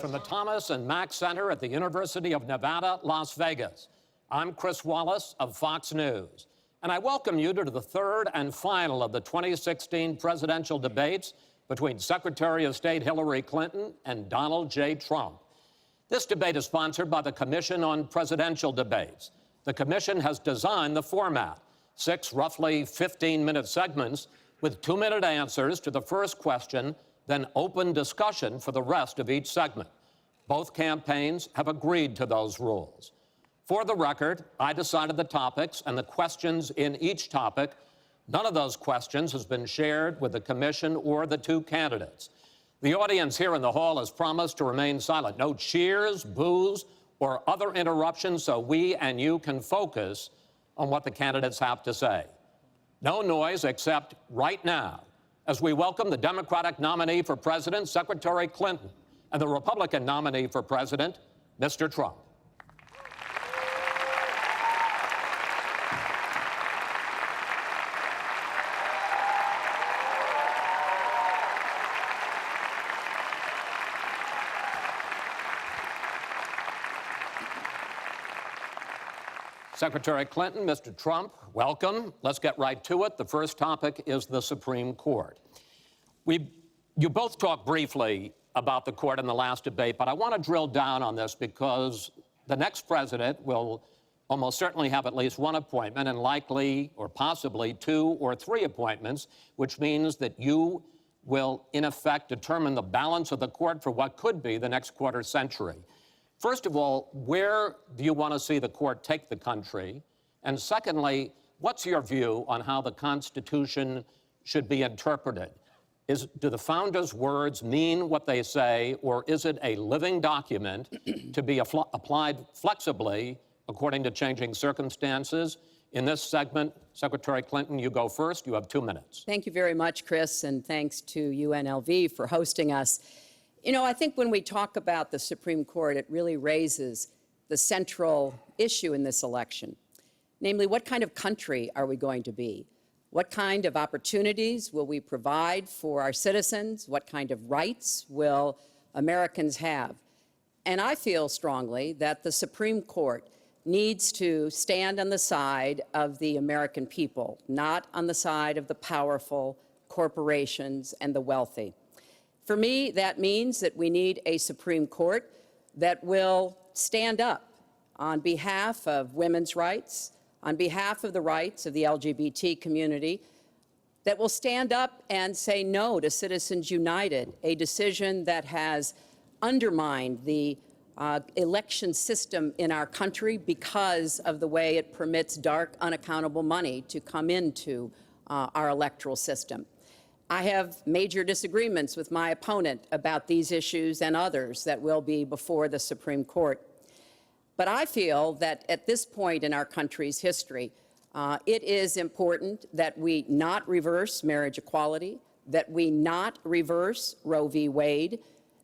from the Thomas and Mack Center at the University of Nevada, Las Vegas. I'm Chris Wallace of Fox News, and I welcome you to the third and final of the 2016 presidential debates between Secretary of State Hillary Clinton and Donald J. Trump. This debate is sponsored by the Commission on Presidential Debates. The commission has designed the format, 6 roughly 15-minute segments with 2-minute answers to the first question, then open discussion for the rest of each segment. Both campaigns have agreed to those rules. For the record, I decided the topics and the questions in each topic. None of those questions has been shared with the commission or the 2 candidates. The audience here in the hall has promised to remain silent. No cheers, boos, or other interruptions so we and you can focus on what the candidates have to say. No noise except right now, as we welcome the Democratic nominee for president, Secretary Clinton, and the Republican nominee for president, Mr. Trump. Secretary Clinton, Mr. Trump, welcome. Let's get right to it. The first topic is the Supreme Court. You both talked briefly about the court in the last debate, but I want to drill down on this because the next president will almost certainly have at least 1 appointment and likely or possibly 2 or 3 appointments, which means that you will, in effect, determine the balance of the court for what could be the next quarter century. First of all, where do you want to see the court take the country? And secondly, what's your view on how the Constitution should be interpreted? Do the founders' words mean what they say, or is it a living document to be applied flexibly according to changing circumstances? In this segment, Secretary Clinton, you go first. You have 2 minutes. Thank you very much, Chris, and thanks to UNLV for hosting us. You know, I think when we talk about the Supreme Court, it really raises the central issue in this election. Namely, what kind of country are we going to be? What kind of opportunities will we provide for our citizens? What kind of rights will Americans have? And I feel strongly that the Supreme Court needs to stand on the side of the American people, not on the side of the powerful, corporations, and the wealthy. For me, that means that we need a Supreme Court that will stand up on behalf of women's rights, on behalf of the rights of the LGBT community, that will stand up and say no to Citizens United, a decision that has undermined the election system in our country because of the way it permits dark, unaccountable money to come into our electoral system. I have major disagreements with my opponent about these issues and others that will be before the Supreme Court. But I feel that at this point in our country's history, it is important that we not reverse marriage equality, that we not reverse Roe v. Wade,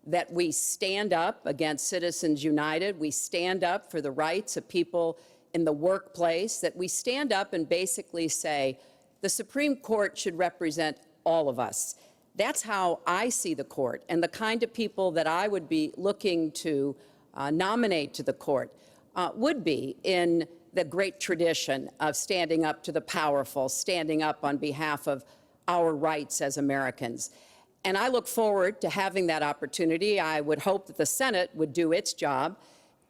that we stand up against Citizens United, we stand up for the rights of people in the workplace, that we stand up and basically say the Supreme Court should represent all of us. That's how I see the court, and the kind of people that I would be looking to nominate to the court would be in the great tradition of standing up to the powerful, standing up on behalf of our rights as Americans. And I look forward to having that opportunity. I would hope that the Senate would do its job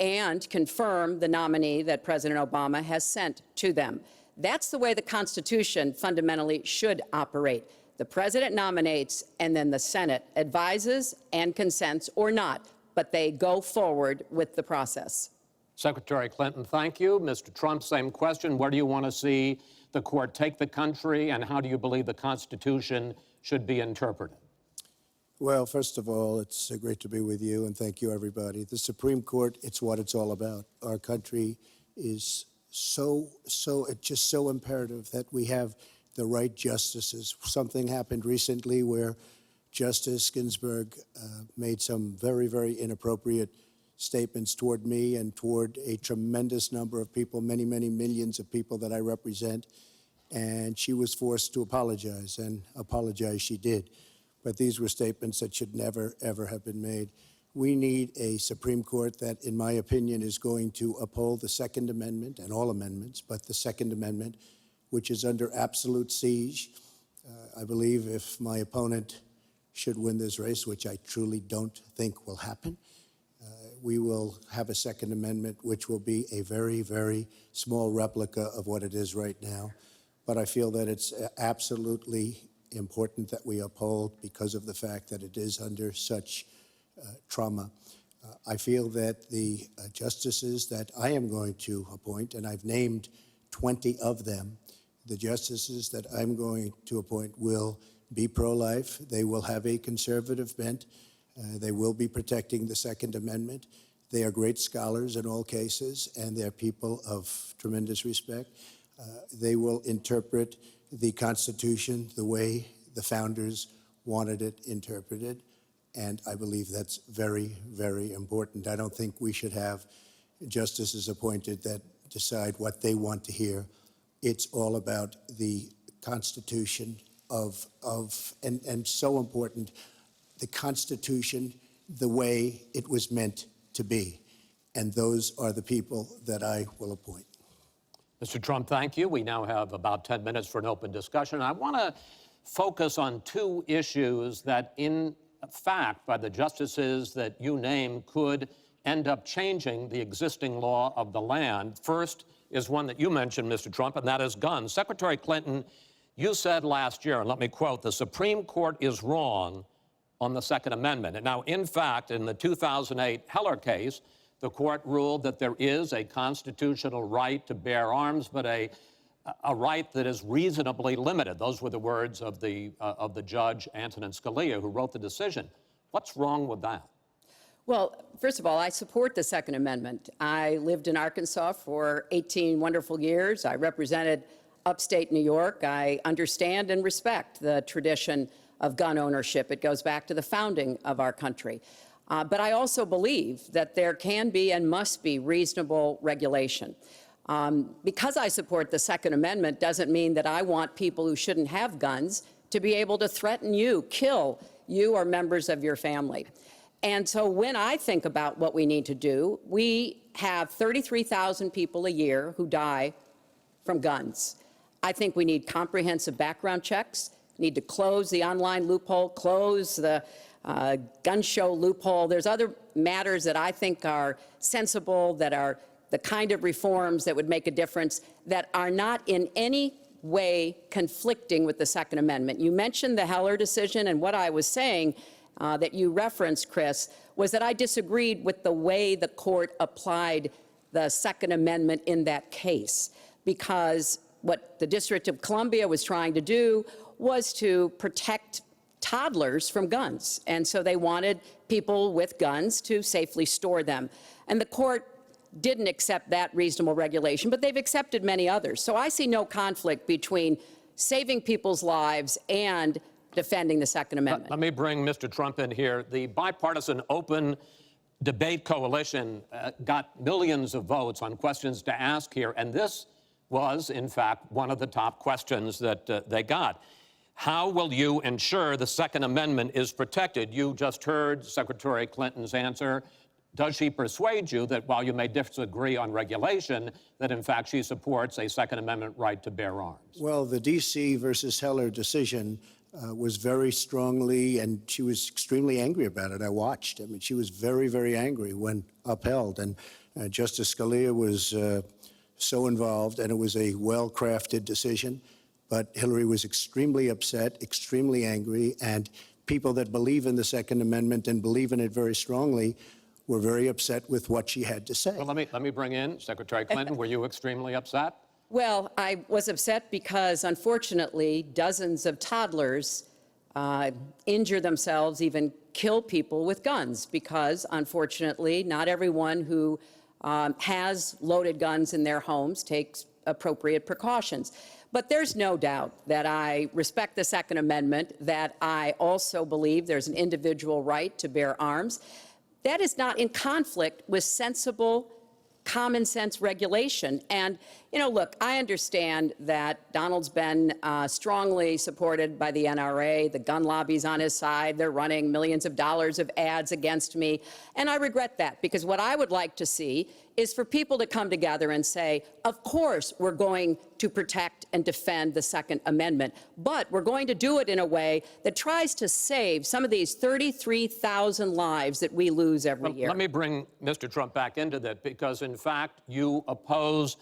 and confirm the nominee that President Obama has sent to them. That's the way the Constitution fundamentally should operate. The president nominates, and then the Senate advises and consents or not, but they go forward with the process. Secretary Clinton, thank you. Mr. Trump, same question. Where do you want to see the court take the country, and how do you believe the Constitution should be interpreted? Well, first of all, it's great to be with you, and thank you, everybody. The Supreme Court, it's what it's all about. Our country is it's just so imperative that we have the right justices. Something happened recently where Justice Ginsburg made some very, very inappropriate statements toward me and toward a tremendous number of people, many, many millions of people that I represent. And she was forced to apologize, and apologize she did. But these were statements that should never, ever have been made. We need a Supreme Court that, in my opinion, is going to uphold the Second Amendment and all amendments, but the Second Amendment, which is under absolute siege. I believe if my opponent should win this race, which I truly don't think will happen, we will have a Second Amendment which will be a very, very small replica of what it is right now. But I feel that it's absolutely important that we uphold because of the fact that it is under such trauma. I feel that the justices that I am going to appoint, and I've named 20 of them, the justices that I'm going to appoint will be pro-life. They will have a conservative bent. They will be protecting the Second Amendment. They are great scholars in all cases, and they're people of tremendous respect. They will interpret the Constitution the way the founders wanted it interpreted, and I believe that's very, very important. I don't think we should have justices appointed that decide what they want to hear. It's all about the Constitution and so important, the Constitution the way it was meant to be. And those are the people that I will appoint. Mr. Trump, thank you. We now have about 10 minutes for an open discussion. I want to focus on two issues that, in fact, by the justices that you name, could end up changing the existing law of the land. First is one that you mentioned, Mr. Trump, and that is guns. Secretary Clinton, you said last year, and let me quote, "The Supreme Court is wrong on the Second Amendment." And now, in fact, in the 2008 Heller case, the court ruled that there is a constitutional right to bear arms, but a right that is reasonably limited. Those were the words of the judge, Antonin Scalia, who wrote the decision. What's wrong with that? Well, first of all, I support the Second Amendment. I lived in Arkansas for 18 wonderful years. I represented upstate New York. I understand and respect the tradition of gun ownership. It goes back to the founding of our country. But I also believe that there can be and must be reasonable regulation. Because I support the Second Amendment doesn't mean that I want people who shouldn't have guns to be able to threaten you, kill you or members of your family. And so when I think about what we need to do, we have 33,000 people a year who die from guns. I think we need comprehensive background checks, need to close the online loophole, close the gun show loophole. There's other matters that I think are sensible, that are the kind of reforms that would make a difference, that are not in any way conflicting with the Second Amendment. You mentioned the Heller decision, and what I was saying that you referenced, Chris, was that I disagreed with the way the court applied the Second Amendment in that case, because what the District of Columbia was trying to do was to protect toddlers from guns. And so they wanted people with guns to safely store them. And the court didn't accept that reasonable regulation, but they've accepted many others. So I see no conflict between saving people's lives and defending the Second Amendment. Let me bring Mr. Trump in here. The Bipartisan Open Debate Coalition got millions of votes on questions to ask here, and this was, in fact, one of the top questions that they got. How will you ensure the Second Amendment is protected? You just heard Secretary Clinton's answer. Does she persuade you that while you may disagree on regulation, that in fact she supports a Second Amendment right to bear arms? Well, the D.C. versus Heller decision was very strongly, and she was extremely angry about it. I watched. I mean, she was very, very angry when upheld. And Justice Scalia was so involved, and it was a well-crafted decision. But Hillary was extremely upset, extremely angry, and people that believe in the Second Amendment and believe in it very strongly were very upset with what she had to say. Well, let me bring in Secretary Clinton. Were you extremely upset? Well, I was upset because, unfortunately, dozens of toddlers injure themselves, even kill people with guns, because, unfortunately, not everyone who has loaded guns in their homes takes appropriate precautions. But there's no doubt that I respect the Second Amendment, that I also believe there's an individual right to bear arms. That is not in conflict with sensible common sense regulation. And, look, I understand that Donald's been strongly supported by the NRA. The gun lobby's on his side. They're running millions of dollars of ads against me. And I regret that, because what I would like to see is for people to come together and say, of course, we're going to protect and defend the Second Amendment, but we're going to do it in a way that tries to save some of these 33,000 lives that we lose every year. Let me bring Mr. Trump back into that, because, in fact, you oppose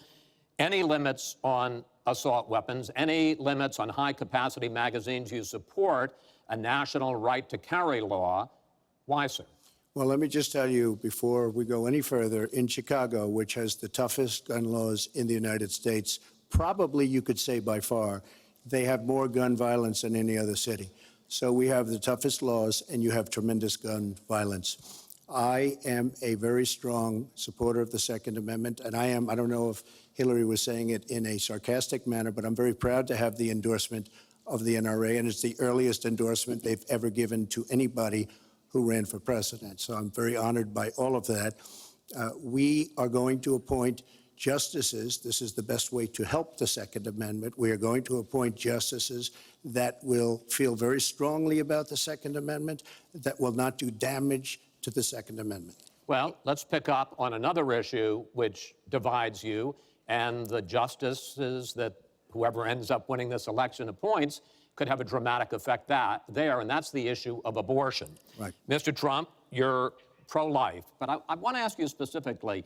any limits on assault weapons, any limits on high-capacity magazines. You support a national right-to-carry law. Why, sir? Well, let me just tell you, before we go any further, in Chicago, which has the toughest gun laws in the United States, probably you could say by far, they have more gun violence than any other city. So we have the toughest laws, and you have tremendous gun violence. I am a very strong supporter of the Second Amendment, and I don't know if Hillary was saying it in a sarcastic manner, but I'm very proud to have the endorsement of the NRA, and it's the earliest endorsement they've ever given to anybody who ran for president. So I'm very honored by all of that. We are going to appoint justices. This is the best way to help the Second Amendment. We are going to appoint justices that will feel very strongly about the Second Amendment, that will not do damage to the Second Amendment. Well, let's pick up on another issue which divides you and the justices that whoever ends up winning this election appoints could have a dramatic effect there, and that's the issue of abortion. Right. Mr. Trump, you're pro-life, but I want to ask you specifically,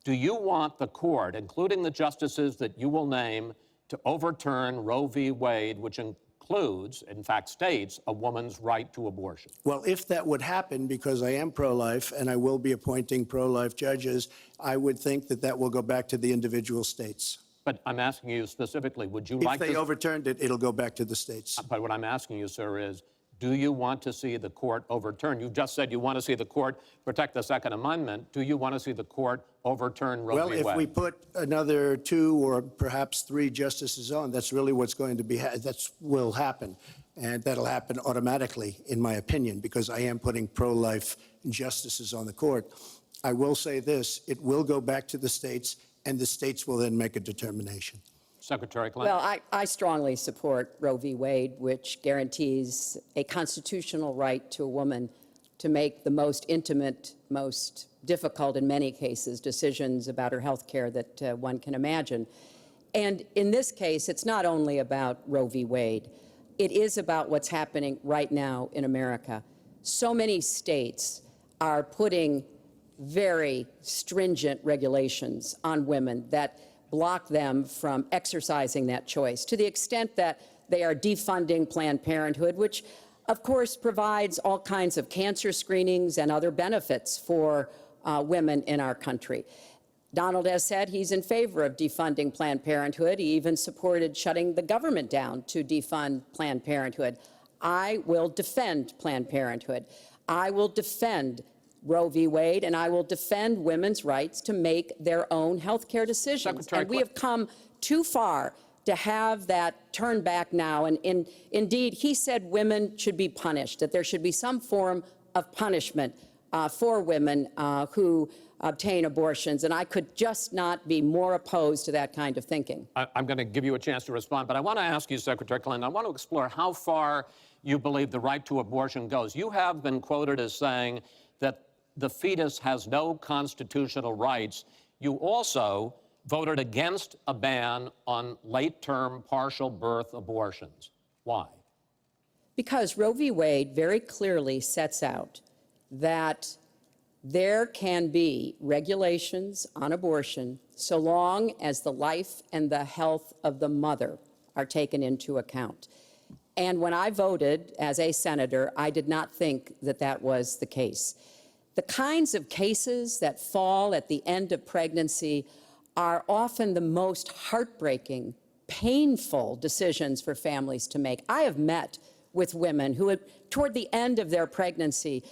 do you want the court, including the justices that you will name, to overturn Roe v. Wade, which includes, in fact, states a woman's right to abortion? Well, if that would happen, because I am pro-life and I will be appointing pro-life judges, I would think that that will go back to the individual states. But I'm asking you specifically, would you If they overturned it, it'll go back to the states. But what I'm asking you, sir, is do you want to see the court overturn? You just said you want to see the court protect the Second Amendment. Do you want to see the court overturn Roe v. Wade? Well, if we put another 2 or perhaps 3 justices on, that's really what's going to be, that will happen. And that'll happen automatically, in my opinion, because I am putting pro-life justices on the court. I will say this, it will go back to the states, and the states will then make a determination. Secretary Clinton. Well, I strongly support Roe v. Wade, which guarantees a constitutional right to a woman to make the most intimate, most difficult, in many cases, decisions about her health care that one can imagine. And in this case, it's not only about Roe v. Wade. It is about what's happening right now in America. So many states are putting very stringent regulations on women that block them from exercising that choice, to the extent that they are defunding Planned Parenthood, which, of course, provides all kinds of cancer screenings and other benefits for women in our country. Donald has said he's in favor of defunding Planned Parenthood. He even supported shutting the government down to defund Planned Parenthood. I will defend Planned Parenthood. I will defend Roe v. Wade, and I will defend women's rights to make their own health care decisions. And we have come too far to have that turned back now. And indeed, he said women should be punished, that there should be some form of punishment for women who obtain abortions. And I could just not be more opposed to that kind of thinking. I'm going to give you a chance to respond, but I want to ask you, Secretary Clinton, I want to explore how far you believe the right to abortion goes. You have been quoted as saying that the fetus has no constitutional rights. You also voted against a ban on late-term partial birth abortions. Why? Because Roe v. Wade very clearly sets out that there can be regulations on abortion so long as the life and the health of the mother are taken into account. And when I voted as a senator, I did not think that that was the case. The kinds of cases that fall at the end of pregnancy are often the most heartbreaking, painful decisions for families to make. I have met with women who, toward the end of their pregnancy,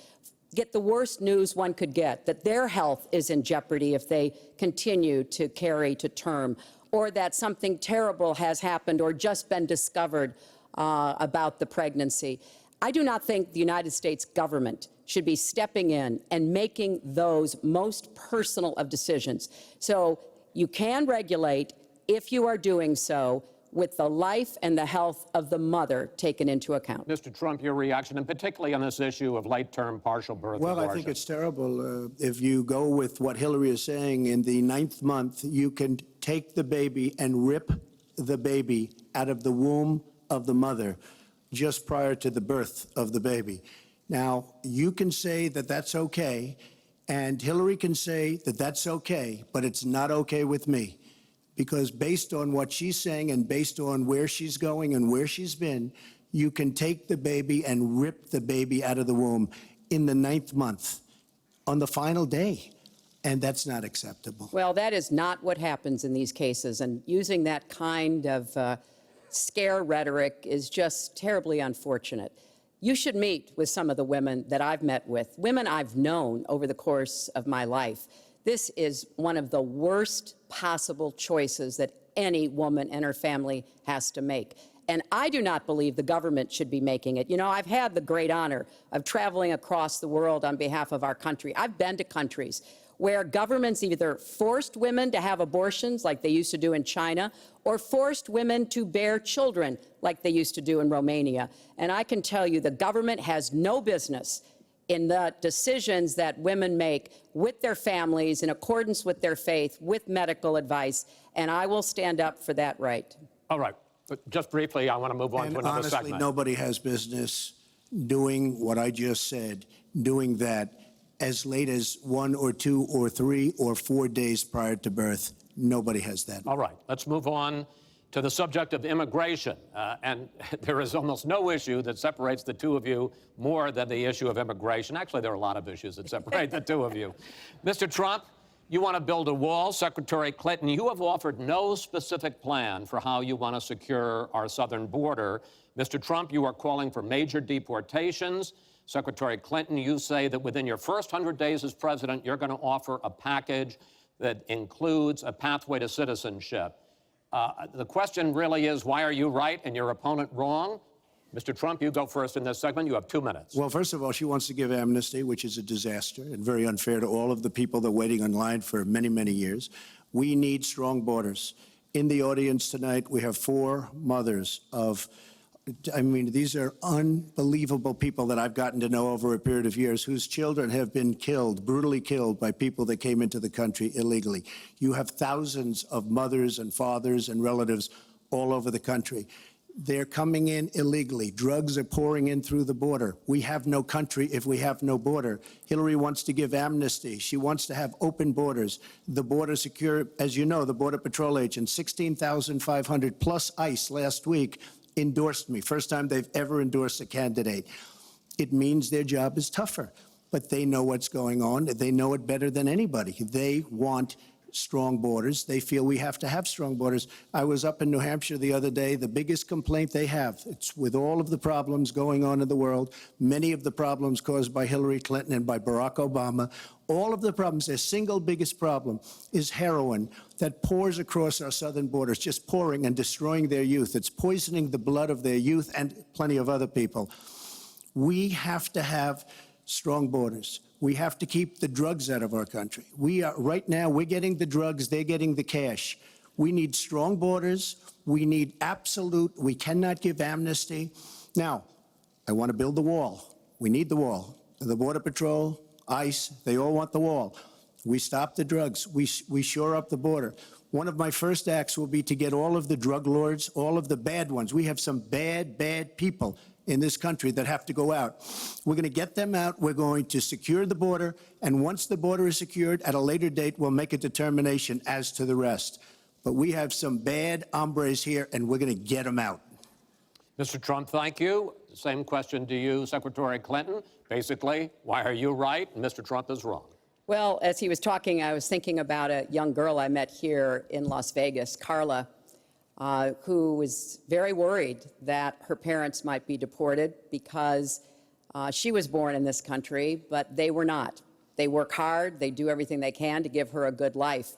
get the worst news one could get, that their health is in jeopardy if they continue to carry to term, or that something terrible has happened or just been discovered about the pregnancy. I do not think the United States government should be stepping in and making those most personal of decisions. So you can regulate if you are doing so with the life and the health of the mother taken into account. Mr. Trump, your reaction, and particularly on this issue of late-term partial birth Well, abortion. I think it's terrible. If you go with what Hillary is saying, in the 9th month, you can take the baby and rip the baby out of the womb of the mother just prior to the birth of the baby. Now, you can say that that's okay, and Hillary can say that that's okay, but it's not okay with me. Because based on what she's saying and based on where she's going and where she's been, you can take the baby and rip the baby out of the womb in the 9th month on the final day. And that's not acceptable. Well, that is not what happens in these cases. And using that kind of scare rhetoric is just terribly unfortunate. You should meet with some of the women that I've met with, women I've known over the course of my life. This is one of the worst possible choices that any woman and her family has to make. And I do not believe the government should be making it. You know, I've had the great honor of traveling across the world on behalf of our country. I've been to countries where governments either forced women to have abortions like they used to do in China, or forced women to bear children like they used to do in Romania. And I can tell you the government has no business in the decisions that women make with their families in accordance with their faith, with medical advice, and I will stand up for that right. All right. But just briefly, I want to move on to another honestly, segment. nobody has business doing what I just said, doing that as late as 1 or 2 or 3 or 4 days prior to birth. Nobody has that. All right. Let's move on to the subject of immigration. And there is almost no issue that separates the two of you more than the issue of immigration. Actually, there are a lot of issues that separate the two of you. Mr. Trump, you want to build a wall. Secretary Clinton, you have offered no specific plan for how you want to secure our southern border. Mr. Trump, you are calling for major deportations. Secretary Clinton, you say that within your first 100 days as president, you're going to offer a package that includes a pathway to citizenship. The question really is, why are you right and your opponent wrong? Mr. Trump, you go first in this segment. You have 2 minutes. Well, first of all, she wants to give amnesty, which is a disaster and very unfair to all of the people that are waiting in line for many, many years. We need strong borders. In the audience tonight, we have 4 mothers of, I mean, these are unbelievable people that I've gotten to know over a period of years whose children have been killed, brutally killed by people that came into the country illegally. You have thousands of mothers and fathers and relatives all over the country. They're coming in illegally. Drugs are pouring in through the border. We have no country if we have no border. Hillary wants to give amnesty. She wants to have open borders. The border secure, as you know, the Border Patrol agents, 16,500 plus ICE last week endorsed me. First time they've ever endorsed a candidate. It means their job is tougher, but they know what's going on. They know it better than anybody. They want strong borders. They feel we have to have strong borders. I was up in New Hampshire the other day. The biggest complaint they have, it's with all of the problems going on in the world, many of the problems caused by Hillary Clinton and by Barack Obama, all of the problems, their single biggest problem is heroin that pours across our southern borders, just pouring and destroying their youth. It's poisoning the blood of their youth and plenty of other people. We have to have strong borders. We have to keep the drugs out of our country. Right now, we're getting the drugs, they're getting the cash. We need strong borders. We need we cannot give amnesty. Now, I want to build the wall. We need the wall. The Border Patrol, ICE, they all want the wall. We stop the drugs. We shore up the border. One of my first acts will be to get all of the drug lords, all of the bad ones. We have some bad, bad people in this country that have to go out. We're going to get them out. We're going to secure the border. And once the border is secured, at a later date, we'll make a determination as to the rest. But we have some bad hombres here, and we're going to get them out. Mr. Trump, thank you. Same question to you, Secretary Clinton. Basically, why are you right and Mr. Trump is wrong? Well, as he was talking, I was thinking about a young girl I met here in Las Vegas, Carla, who was very worried that her parents might be deported because she was born in this country, but they were not. They work hard. They do everything they can to give her a good life.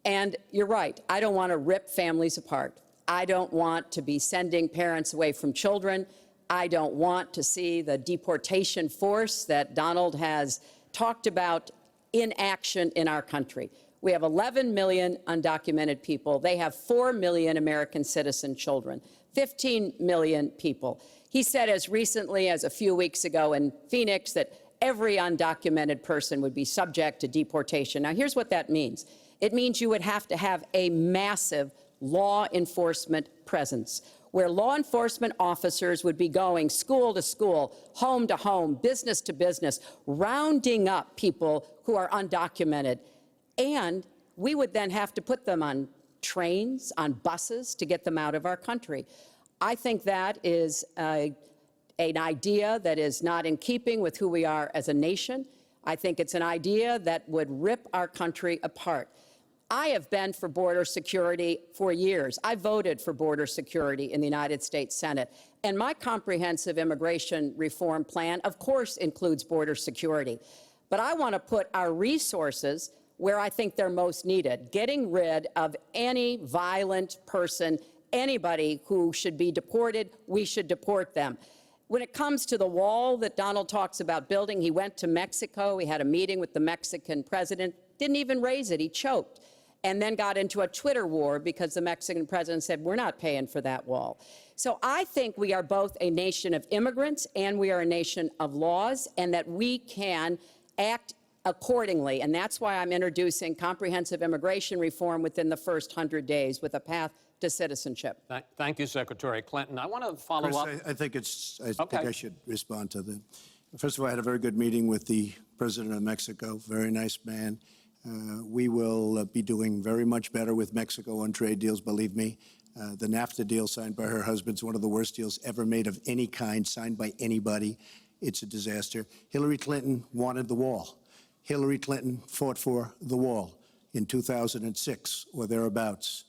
And you're right. I don't want to rip families apart. I don't want to be sending parents away from children. I don't want to see the deportation force that Donald has talked about in action in our country. We have 11 million undocumented people. They have 4 million American citizen children, 15 million people. He said as recently as a few weeks ago in Phoenix that every undocumented person would be subject to deportation. Now, here's what that means. It means you would have to have a massive law enforcement presence, where law enforcement officers would be going school to school, home to home, business to business, rounding up people who are undocumented. And we would then have to put them on trains, on buses to get them out of our country. I think that is an idea that is not in keeping with who we are as a nation. I think it's an idea that would rip our country apart. I have been for border security for years. I voted for border security in the United States Senate. And my comprehensive immigration reform plan, of course, includes border security. But I want to put our resources where I think they're most needed, getting rid of any violent person, anybody who should be deported, we should deport them. When it comes to the wall that Donald talks about building, he went to Mexico, he had a meeting with the Mexican president, didn't even raise it, he choked, and then got into a Twitter war because the Mexican president said, we're not paying for that wall. So I think we are both a nation of immigrants and we are a nation of laws, and that we can act accordingly. And that's why I'm introducing comprehensive immigration reform within the first 100 days with a path to citizenship. Thank you, Secretary Clinton. I want to follow up. Chris, I think I should respond to that. First of all, I had a very good meeting with the president of Mexico, very nice man. We will be doing very much better with Mexico on trade deals, believe me. The NAFTA deal signed by her husband is one of the worst deals ever made of any kind, signed by anybody. It's a disaster. Hillary Clinton wanted the wall. Hillary Clinton fought for the wall in 2006 or thereabouts.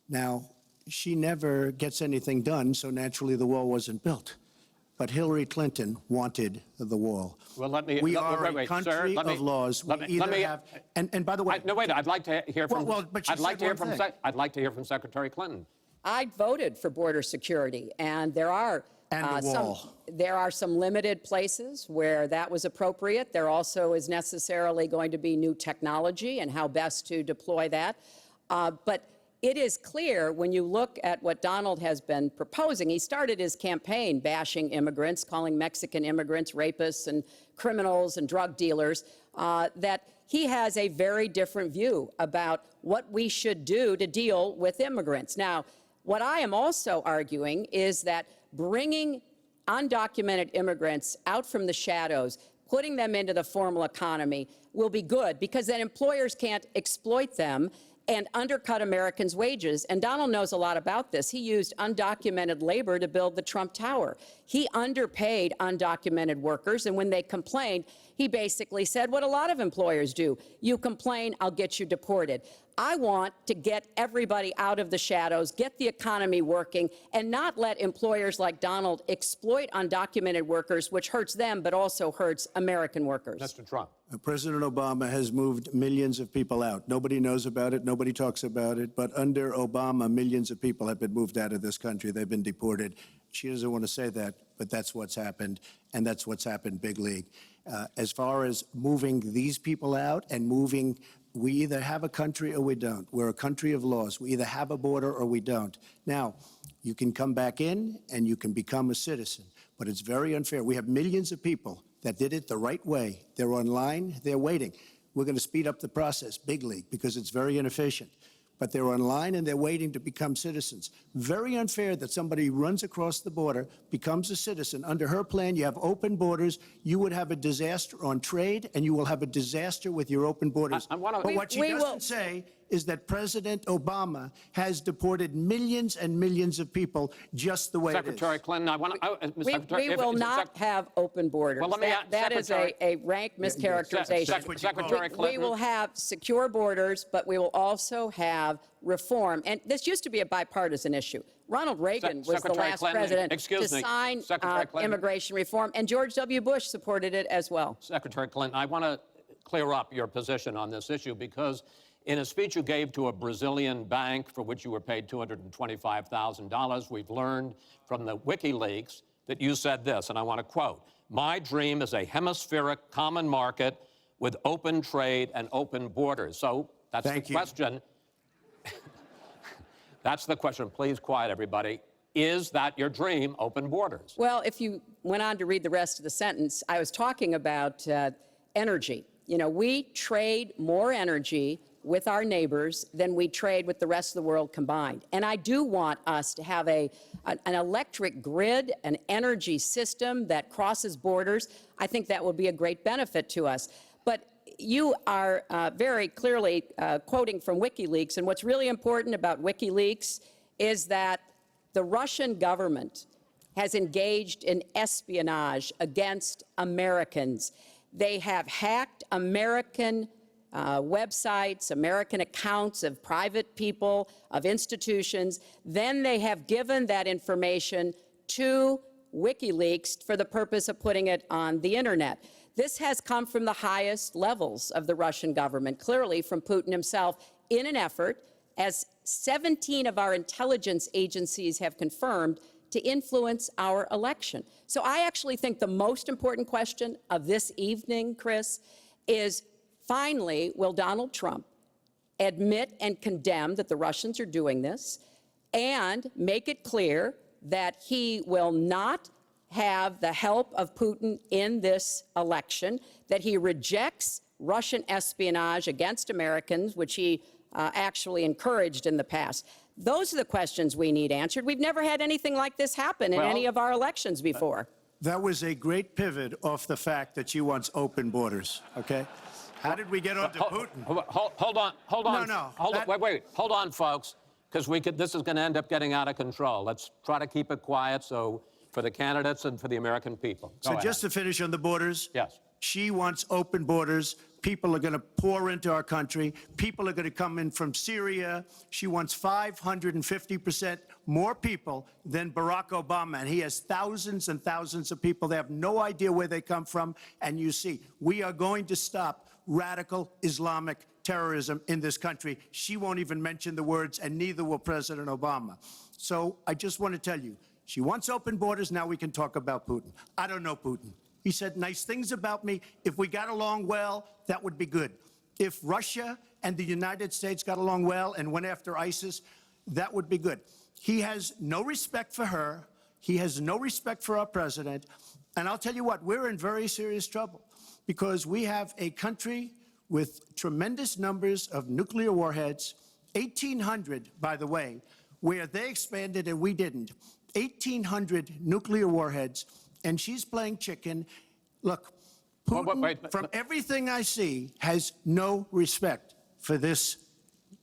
Now, she never gets anything done, so naturally the wall wasn't built. But Hillary Clinton wanted the wall. Well, let me. We are a country of laws. We either have. And by the way. No, wait. I'd like to hear from. But I'd like to hear from. I'd like to hear from Secretary Clinton. I voted for border security, and there are some limited places where that was appropriate. There also is necessarily going to be new technology and how best to deploy that. But it is clear when you look at what Donald has been proposing. He started his campaign bashing immigrants, calling Mexican immigrants rapists and criminals and drug dealers, that he has a very different view about what we should do to deal with immigrants. Now, what I am also arguing is that bringing undocumented immigrants out from the shadows, putting them into the formal economy will be good, because then employers can't exploit them and undercut Americans' wages. And Donald knows a lot about this. He used undocumented labor to build the Trump Tower. He underpaid undocumented workers, and when they complained, he basically said what a lot of employers do: you complain, I'll get you deported. I want to get everybody out of the shadows, get the economy working, and not let employers like Donald exploit undocumented workers, which hurts them but also hurts American workers. Mr. Trump. President Obama has moved millions of people out. Nobody knows about it. Nobody talks about it. But under Obama, millions of people have been moved out of this country. They've been deported. She doesn't want to say that, but that's what's happened, and that's what's happened big league. As far as moving these people out and moving, we either have a country or we don't. We're a country of laws. We either have a border or we don't. Now, you can come back in and you can become a citizen, but it's very unfair. We have millions of people that did it the right way. They're online, they're waiting. We're going to speed up the process, big league, because it's very inefficient. But they're online and they're waiting to become citizens. Very unfair that somebody runs across the border, becomes a citizen. Under her plan, you have open borders. You would have a disaster on trade, and you will have a disaster with your open borders. But what she doesn't say is that President Obama has deported millions and millions of people just the way it is. Secretary Clinton, I want to. We will not have open borders. Well, let me that is a rank mischaracterization. Secretary Clinton. We will have secure borders, but we will also have reform. And this used to be a bipartisan issue. Ronald Reagan was the last president to sign immigration reform, and George W. Bush supported it as well. Secretary Clinton, I want to clear up your position on this issue, because in a speech you gave to a Brazilian bank for which you were paid $225,000, we've learned from the WikiLeaks that you said this, and I want to quote, "My dream is a hemispheric common market with open trade and open borders." So that's the question. That's the question. Please quiet, everybody. Is that your dream, open borders? Well, if you went on to read the rest of the sentence, I was talking about energy. You know, we trade more energy with our neighbors than we trade with the rest of the world combined. And I do want us to have an electric grid, an energy system that crosses borders. I think that will be a great benefit to us. But you are very clearly quoting from WikiLeaks, and what's really important about WikiLeaks is that the Russian government has engaged in espionage against Americans. They have hacked American websites, American accounts of private people, of institutions. Then they have given that information to WikiLeaks for the purpose of putting it on the internet. This has come from the highest levels of the Russian government, clearly from Putin himself, in an effort, as 17 of our intelligence agencies have confirmed, to influence our election. So I actually think the most important question of this evening, Chris, is finally, will Donald Trump admit and condemn that the Russians are doing this and make it clear that he will not have the help of Putin in this election, that he rejects Russian espionage against Americans, which he actually encouraged in the past. Those are the questions we need answered. We've never had anything like this happen in any of our elections before. That was a great pivot off the fact that she wants open borders, okay? How did we get onto Putin? Hold on. Wait. Hold on, folks, because this is going to end up getting out of control. Let's try to keep it quiet for the candidates and for the American people. Go ahead. Just to finish on the borders. Yes. She wants open borders. People are going to pour into our country. People are going to come in from Syria. She wants 550% more people than Barack Obama. And he has thousands and thousands of people. They have no idea where they come from. And you see, we are going to stop radical Islamic terrorism in this country. She won't even mention the words, and neither will President Obama. So I just want to tell you, she wants open borders. Now we can talk about Putin. I don't know Putin. He said nice things about me. If we got along well, that would be good. If Russia and the United States got along well and went after ISIS, that would be good. He has no respect for her. He has no respect for our president. And I'll tell you what, we're in very serious trouble because we have a country with tremendous numbers of nuclear warheads, 1,800, by the way, where they expanded and we didn't. 1,800 nuclear warheads, and she's playing chicken. Look, Putin, from everything I see, has no respect for this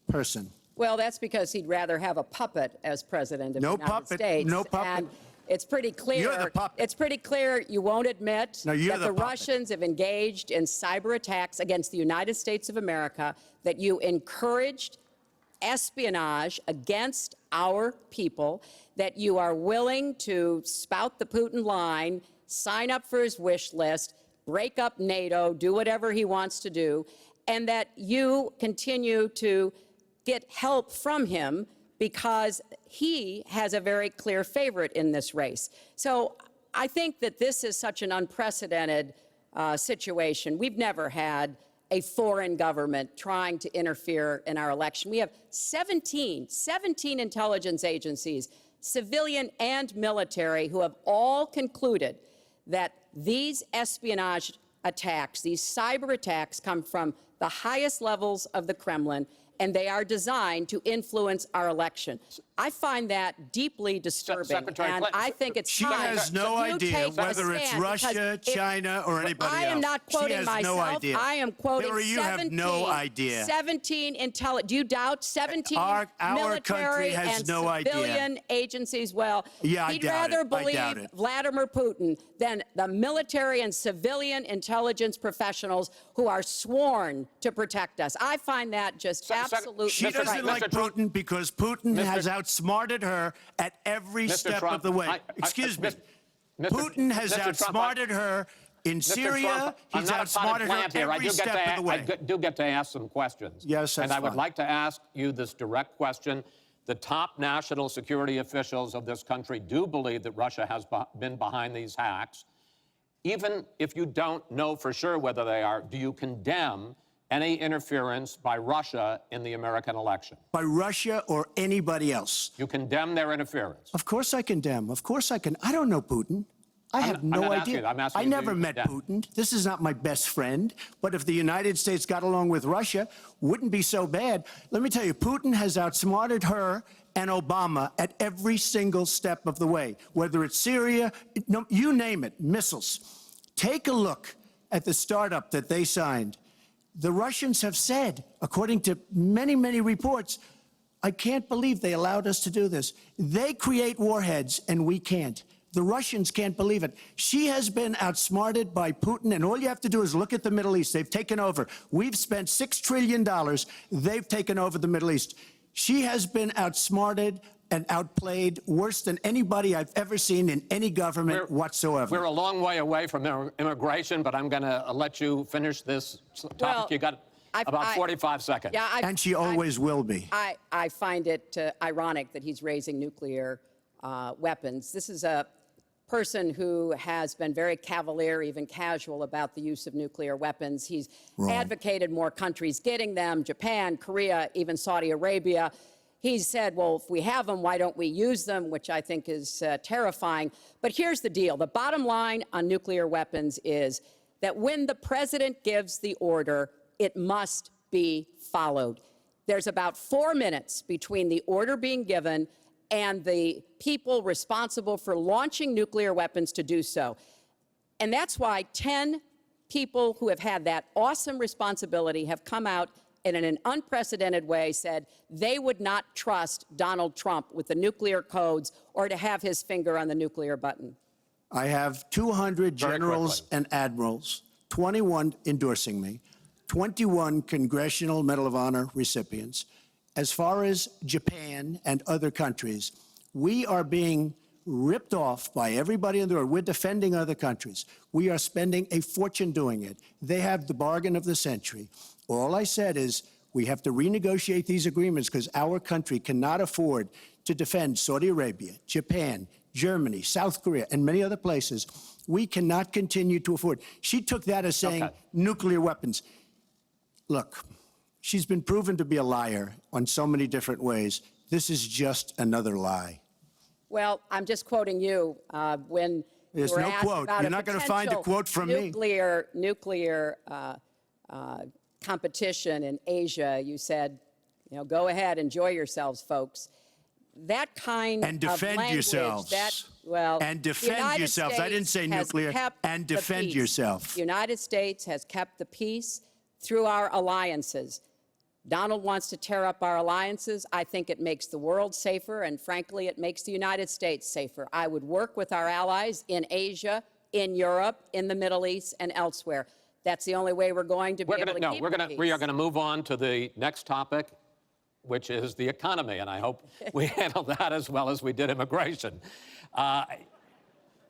person. Well, that's because he'd rather have a puppet as president of the United States. No puppet. And it's pretty clear. You're the puppet. It's pretty clear you won't admit that the puppet. Russians have engaged in cyber attacks against the United States of America, that you encouraged espionage against our people, that you are willing to spout the Putin line, sign up for his wish list, break up NATO, do whatever he wants to do, and that you continue to get help from him because he has a very clear favorite in this race. So I think that this is such an unprecedented situation. We've never had a foreign government trying to interfere in our election. We have 17 intelligence agencies, civilian and military, who have all concluded that these espionage attacks, these cyber attacks, come from the highest levels of the Kremlin, and they are designed to influence our election. I find that deeply disturbing, Secretary and Clinton, I think it's She time has no you idea take a whether it's stand, Russia, because China, or anybody else. I am not quoting she has myself. No idea. I am quoting Hillary, you 17. have no idea. 17 intelligence. Do you doubt 17 Our military country has and no idea. civilian agencies? Well, Yeah, I he'd doubt rather it. I doubt believe it. Vladimir Putin than the military and civilian intelligence professionals who are sworn to protect us. I find that just absolutely She doesn't frightening. like Mr. Trump- Putin because Putin Mr. has outsmarted her at every Mr. step Trump, of the way. I- Excuse me. Mr. Putin has Mr. Trump, outsmarted her in Mr. Syria. Trump, I'm He's not a outsmarted plant her here. every step of the way. I do get to ask some questions. Yes, that's And I would fine. like to ask you this direct question The top national security officials of this country do believe that Russia has been behind these hacks. Even if you don't know for sure whether they are, do you condemn any interference by Russia in the American election? By Russia or anybody else. You condemn their interference? Of course I condemn. Of course I can. I don't know Putin. I have I'm no not idea. asking you. I'm asking I you, do never you met condemn? Putin. This is not my best friend. But if the United States got along with Russia, wouldn't be so bad. Let me tell you, Putin has outsmarted her and Obama at every single step of the way, whether it's Syria, no, you name it, missiles. Take a look at the startup that they signed. The Russians have said, according to many, many reports, I can't believe they allowed us to do this. They create warheads and we can't. The Russians can't believe it. She has been outsmarted by Putin, and all you have to do is look at the Middle East. They've taken over. We've spent $6 trillion. They've taken over the Middle East. She has been outsmarted and outplayed worse than anybody I've ever seen in any government whatsoever. We're a long way away from immigration, but I'm going to let you finish this topic. Well, You got about 45 seconds. Yeah, And she always will be. I find it ironic that he's raising nuclear weapons. This is a person who has been very cavalier, even casual, about the use of nuclear weapons. He's advocated more countries getting them, Japan, Korea, even Saudi Arabia. He's said, well, if we have them, why don't we use them, which I think is terrifying. But here's the deal. The bottom line on nuclear weapons is that when the president gives the order, it must be followed. There's about 4 minutes between the order being given and the people responsible for launching nuclear weapons to do so. And that's why 10 people who have had that awesome responsibility have come out and in an unprecedented way said they would not trust Donald Trump with the nuclear codes or to have his finger on the nuclear button. I have 200 generals and admirals, 21 endorsing me, 21 Congressional Medal of Honor recipients. As far as Japan and other countries, we are being ripped off by everybody in the world. We're defending other countries. We are spending a fortune doing it. They have the bargain of the century. All I said is we have to renegotiate these agreements because our country cannot afford to defend Saudi Arabia, Japan, Germany, South Korea, and many other places. We cannot continue to afford. She took that as saying nuclear weapons. Look, she's been proven to be a liar on so many different ways. This is just another lie. Well, I'm just quoting you when There's you were no asked quote. about You're a not going to find a potential quote from me. nuclear competition in Asia. You said, you know, go ahead, enjoy yourselves, folks. That kind And of defend language, yourselves. the And defend United yourselves. I didn't say States has nuclear. kept And the defend peace. yourself. The United States has kept the peace through our alliances. Donald wants to tear up our alliances. I think it makes the world safer, and frankly, it makes the United States safer. I would work with our allies in Asia, in Europe, in the Middle East, and elsewhere. That's the only way we're going to be able to keep the peace. We are going to move on to the next topic, which is the economy, and I hope we handle that as well as we did immigration.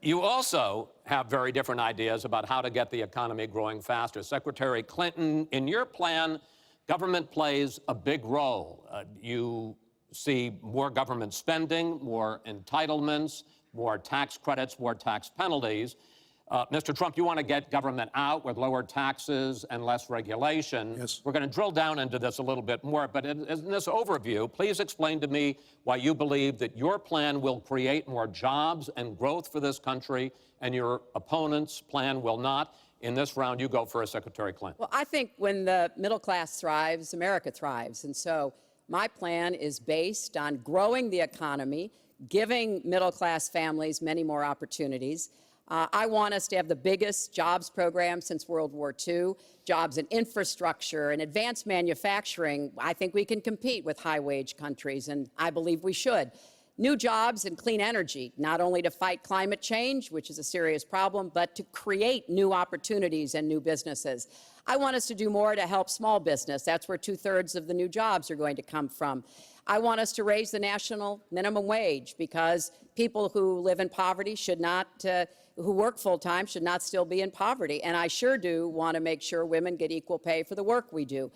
You also have very different ideas about how to get the economy growing faster. Secretary Clinton, in your plan, government plays a big role. You see more government spending, more entitlements, more tax credits, more tax penalties. Mr. Trump, you want to get government out with lower taxes and less regulation. Yes. We're going to drill down into this a little bit more, but in this overview, please explain to me why you believe that your plan will create more jobs and growth for this country and your opponent's plan will not. In this round, you go first, Secretary Clinton. Well, I think when the middle class thrives, America thrives. And so my plan is based on growing the economy, giving middle class families many more opportunities. I want us to have the biggest jobs program since World War II, jobs in infrastructure and advanced manufacturing. I think we can compete with high-wage countries, and I believe we should. New jobs and clean energy, not only to fight climate change, which is a serious problem, but to create new opportunities and new businesses. I want us to do more to help small business. That's where 2/3 of the new jobs are going to come from. I want us to raise the national minimum wage because people who live in poverty should not, who work full-time should not still be in poverty. And I sure do want to make sure women get equal pay for the work we do.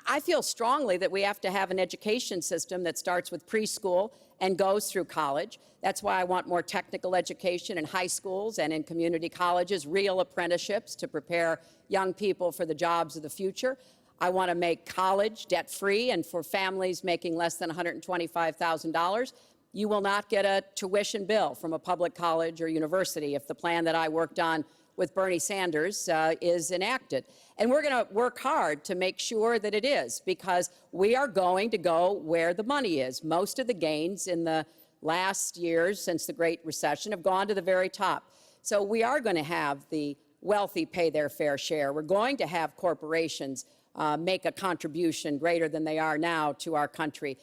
I feel strongly that we have to have an education system that starts with preschool and goes through college. That's why I want more technical education in high schools and in community colleges, real apprenticeships to prepare young people for the jobs of the future. I want to make college debt-free, and for families making less than $125,000, you will not get a tuition bill from a public college or university if the plan that I worked on with Bernie Sanders is enacted. And we're going to work hard to make sure that it is, because we are going to go where the money is. Most of the gains in the last years since the Great Recession have gone to the very top. So we are going to have the wealthy pay their fair share. We're going to have corporations make a contribution greater than they are now to our country.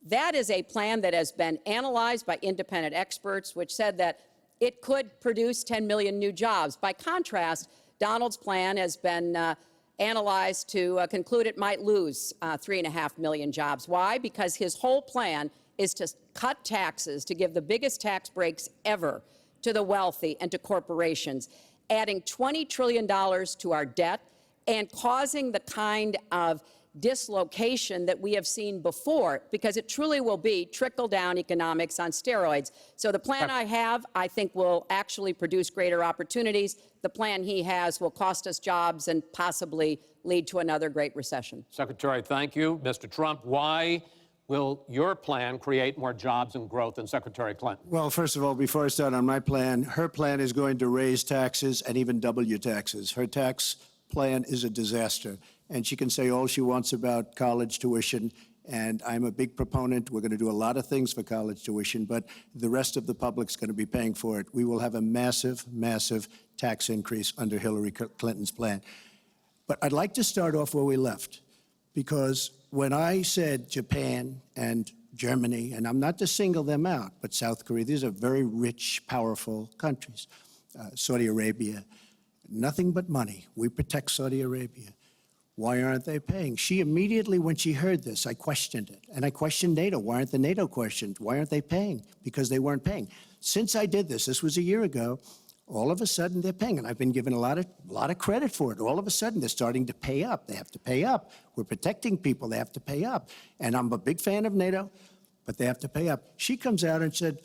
That is a plan that has been analyzed by independent experts, which said that it could produce 10 million new jobs. By contrast, Donald's plan has been analyzed to conclude it might lose 3.5 million jobs. Why? Because his whole plan is to cut taxes, to give the biggest tax breaks ever to the wealthy and to corporations, adding $20 trillion to our debt and causing the kind of dislocation that we have seen before, because it truly will be trickle-down economics on steroids. So the plan I have, I think, will actually produce greater opportunities. The plan he has will cost us jobs and possibly lead to another Great Recession. Secretary, thank you. Mr. Trump, why will your plan create more jobs and growth than Secretary Clinton? Well, first of all, before I start on my plan, her plan is going to raise taxes and even double your taxes. Her tax plan is a disaster. And she can say all she wants about college tuition, and I'm a big proponent. We're going to do a lot of things for college tuition, but the rest of the public's going to be paying for it. We will have a massive, massive tax increase under Hillary Clinton's plan. But I'd like to start off where we left, because when I said Japan and Germany, and I'm not to single them out, but South Korea, these are very rich, powerful countries. Saudi Arabia, nothing but money. We protect Saudi Arabia. Why aren't they paying? She immediately, when she heard this, I questioned it. And I questioned NATO. Why aren't the NATO questions? Why aren't they paying? Because they weren't paying. Since I did this was a year ago, all of a sudden they're paying. And I've been given a lot of credit for it. All of a sudden they're starting to pay up. They have to pay up. We're protecting people. They have to pay up. And I'm a big fan of NATO, but they have to pay up. She comes out and said,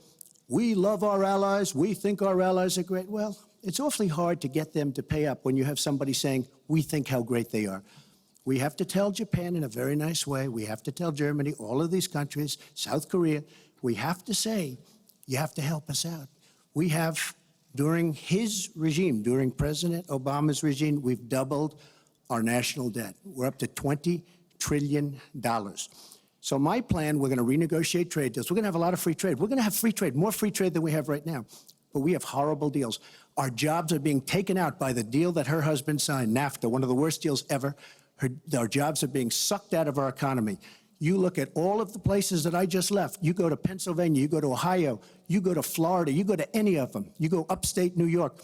we love our allies. We think our allies are great. Well, it's awfully hard to get them to pay up when you have somebody saying, we think how great they are. We have to tell Japan in a very nice way. We have to tell Germany, all of these countries, South Korea, we have to say, you have to help us out. We have, during his regime, during President Obama's regime, we've doubled our national debt. We're up to $20 trillion. So my plan, we're going to renegotiate trade deals. We're going to have a lot of free trade. We're going to have free trade, more free trade than we have right now. But we have horrible deals. Our jobs are being taken out by the deal that her husband signed, NAFTA, one of the worst deals ever. Our jobs are being sucked out of our economy. You look at all of the places that I just left. You go to Pennsylvania, you go to Ohio, you go to Florida, you go to any of them. You go upstate New York.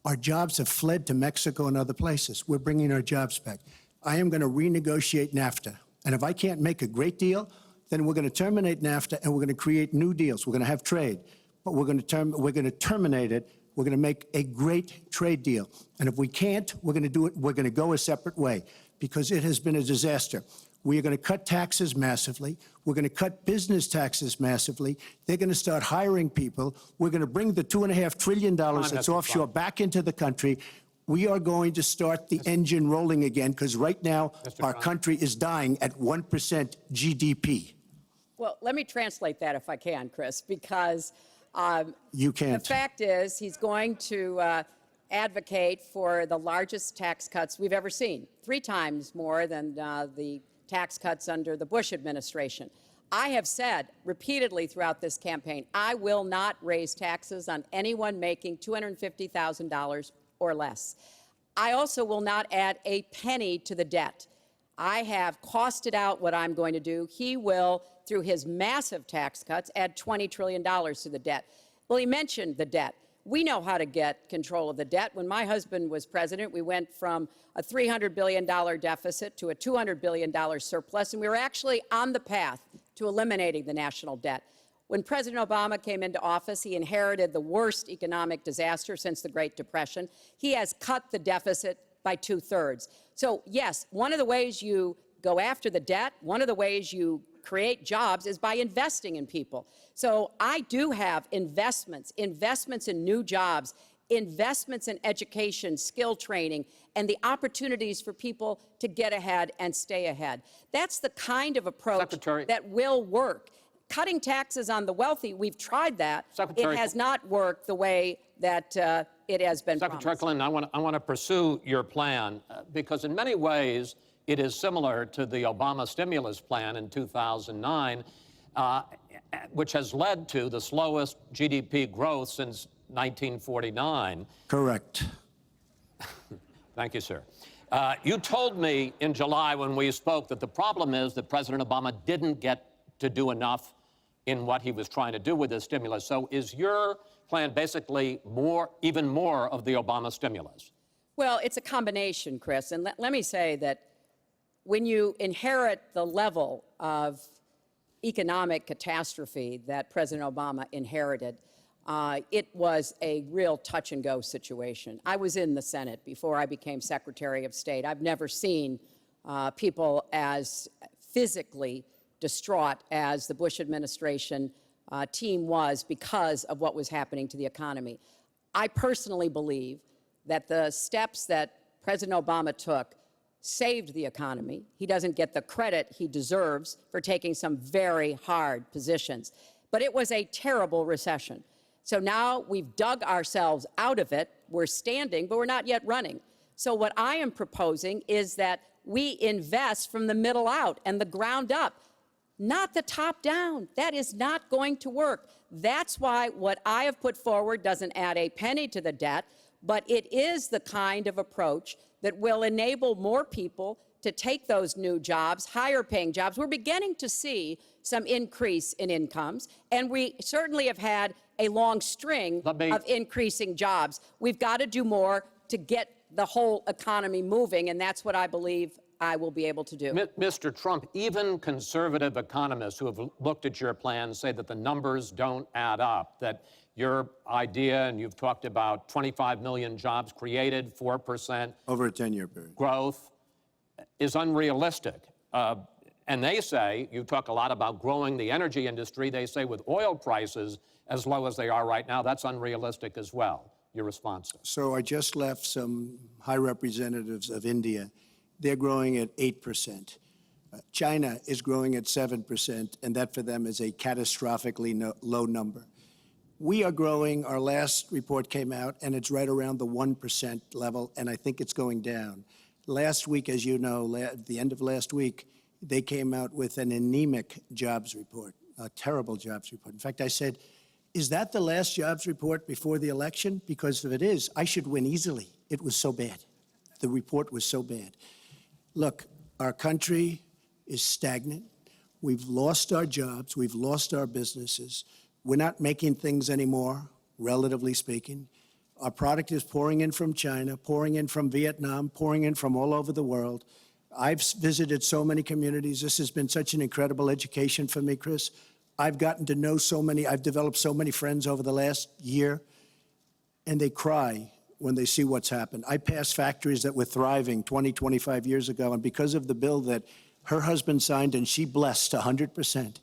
Our jobs have fled to Mexico and other places. We're bringing our jobs back. I am going to renegotiate NAFTA. And if I can't make a great deal, then we're going to terminate NAFTA and we're going to create new deals. We're going to have trade, but we're going to terminate it. We're going to make a great trade deal. And if we can't, we're going to do it. We're going to go a separate way, because it has been a disaster. We are going to cut taxes massively. We're going to cut business taxes massively. They're going to start hiring people. We're going to bring the $2.5 trillion that's offshore back into the country. We are going to start the engine rolling again, because right now our country is dying at 1% GDP. Well, let me translate that if I can, Chris, because You can't. the fact is he's going to advocate for the largest tax cuts we've ever seen, 3 times more than the tax cuts under the Bush administration. I have said repeatedly throughout this campaign, I will not raise taxes on anyone making $250,000 or less. I also will not add a penny to the debt. I have costed out what I'm going to do. He will, through his massive tax cuts, add $20 trillion to the debt. Well, he mentioned the debt. We know how to get control of the debt. When my husband was president, we went from a $300 billion deficit to a $200 billion surplus, and we were actually on the path to eliminating the national debt. When President Obama came into office, he inherited the worst economic disaster since the Great Depression. He has cut the deficit by 2/3. So, yes, one of the ways you go after the debt, one of the ways you create jobs is by investing in people. So I do have investments in new jobs, investments in education, skill training, and the opportunities for people to get ahead and stay ahead. That's the kind of approach Secretary. that will work. Cutting taxes on the wealthy, we've tried that. Secretary. It has not worked the way that it has been Secretary promised. Clinton, I want to pursue your plan because in many ways it is similar to the Obama stimulus plan in 2009, which has led to the slowest GDP growth since 1949. Correct. Thank you, sir. You told me in July when we spoke that the problem is that President Obama didn't get to do enough in what he was trying to do with this stimulus. So is your plan basically even more of the Obama stimulus? Well, it's a combination, Chris. And let me say that when you inherit the level of economic catastrophe that President Obama inherited, it was a real touch-and-go situation. I was in the Senate before I became Secretary of State. I've never seen people as physically distraught as the Bush administration team was because of what was happening to the economy. I personally believe that the steps that President Obama took saved the economy. He doesn't get the credit he deserves for taking some very hard positions. But it was a terrible recession. So now we've dug ourselves out of it. We're standing, but we're not yet running. So what I am proposing is that we invest from the middle out and the ground up, not the top down. That is not going to work. That's why what I have put forward doesn't add a penny to the debt, but it is the kind of approach that will enable more people to take those new jobs, higher paying jobs. We're beginning to see some increase in incomes, and we certainly have had a long string of increasing jobs. We've got to do more to get the whole economy moving, and that's what I believe I will be able to do. Mr. Trump, even conservative economists who have looked at your plan say that the numbers don't add up, that your idea, and you've talked about 25 million jobs created, 4% Over a 10-year period. growth, is unrealistic. And they say, you talk a lot about growing the energy industry, they say with oil prices as low as they are right now, that's unrealistic as well. Your response? So I just left some high representatives of India. They're growing at 8%. China is growing at 7%, and that for them is a catastrophically low number. We are growing. Our last report came out, and it's right around the 1% level, and I think it's going down. Last week, as you know, at the end of last week, they came out with an anemic jobs report, a terrible jobs report. In fact, I said, is that the last jobs report before the election? Because if it is, I should win easily. It was so bad. The report was so bad. Look, our country is stagnant. We've lost our jobs. We've lost our businesses. We're not making things anymore, relatively speaking. Our product is pouring in from China, pouring in from Vietnam, pouring in from all over the world. I've visited so many communities. This has been such an incredible education for me, Chris. I've gotten to know so many. I've developed so many friends over the last year, and they cry when they see what's happened. I passed factories that were thriving 20, 25 years ago, and because of the bill that her husband signed and she blessed 100%,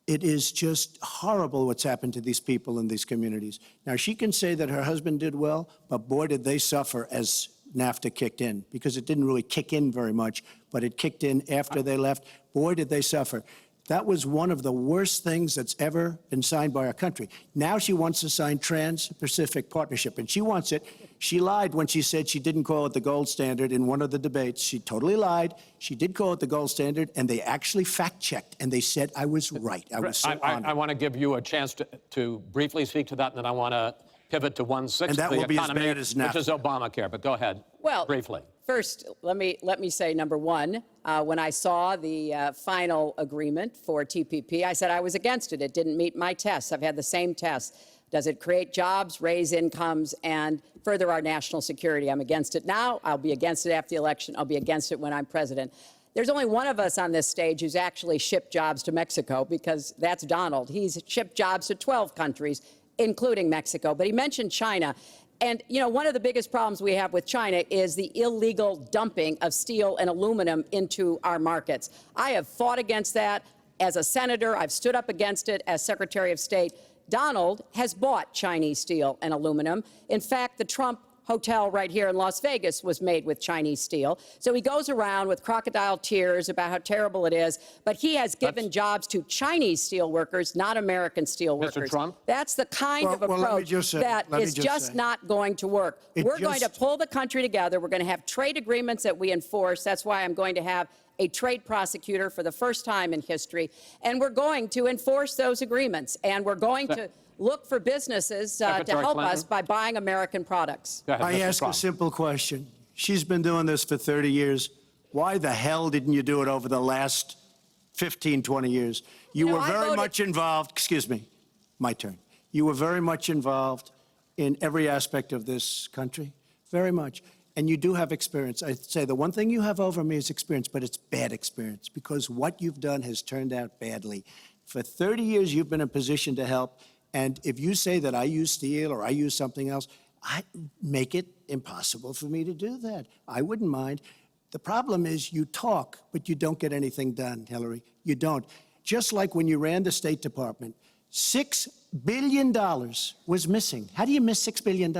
it is just horrible what's happened to these people in these communities. Now, she can say that her husband did well, but boy, did they suffer as NAFTA kicked in, because it didn't really kick in very much, but it kicked in after they left. Boy, did they suffer. That was one of the worst things that's ever been signed by our country. Now she wants to sign Trans-Pacific Partnership, and she wants it. She lied when she said she didn't call it the gold standard in one of the debates. She totally lied. She did call it the gold standard, and they actually fact-checked, and they said I was right. I was so honored. I want to give you a chance to briefly speak to that, and then I want to pivot to 1/6 And that of the will be as economy, bad as NAFTA. which is Obamacare. But go ahead, Well, briefly. First, let me say, number one, when I saw the final agreement for TPP, I said I was against it. It didn't meet my tests. I've had the same tests. Does it create jobs, raise incomes, and further our national security? I'm against it now. I'll be against it after the election. I'll be against it when I'm president. There's only one of us on this stage who's actually shipped jobs to Mexico, because that's Donald. He's shipped jobs to 12 countries, including Mexico. But he mentioned China. And, you know, one of the biggest problems we have with China is the illegal dumping of steel and aluminum into our markets. I have fought against that as a senator. I've stood up against it as Secretary of State. Donald has bought Chinese steel and aluminum. In fact, the Trump hotel right here in Las Vegas was made with Chinese steel. So he goes around with crocodile tears about how terrible it is, but he has given jobs to Chinese steel workers, not American steel workers. Mr. Trump? That's the kind of Well, let me approach just say- that let me is just just say. not going to work. We're going to pull the country together. We're going to have trade agreements that we enforce. That's why I'm going to have a trade prosecutor for the first time in history. And we're going to enforce those agreements. And we're going to look for businesses to Secretary help Clinton? us by buying American products. Go ahead, I Mr. ask a Trump. simple question. She's been doing this for 30 years. Why the hell didn't you do it over the last 15, 20 years? You know, were I very voted- much involved. Excuse me, my turn. You were very much involved in every aspect of this country, very much. And you do have experience. I'd say the one thing you have over me is experience, but it's bad experience because what you've done has turned out badly. For 30 years, you've been in a position to help. And if you say that I use steel or I use something else, I make it impossible for me to do that. I wouldn't mind. The problem is you talk, but you don't get anything done, Hillary. You don't. Just like when you ran the State Department, $6 billion was missing. How do you miss $6 billion?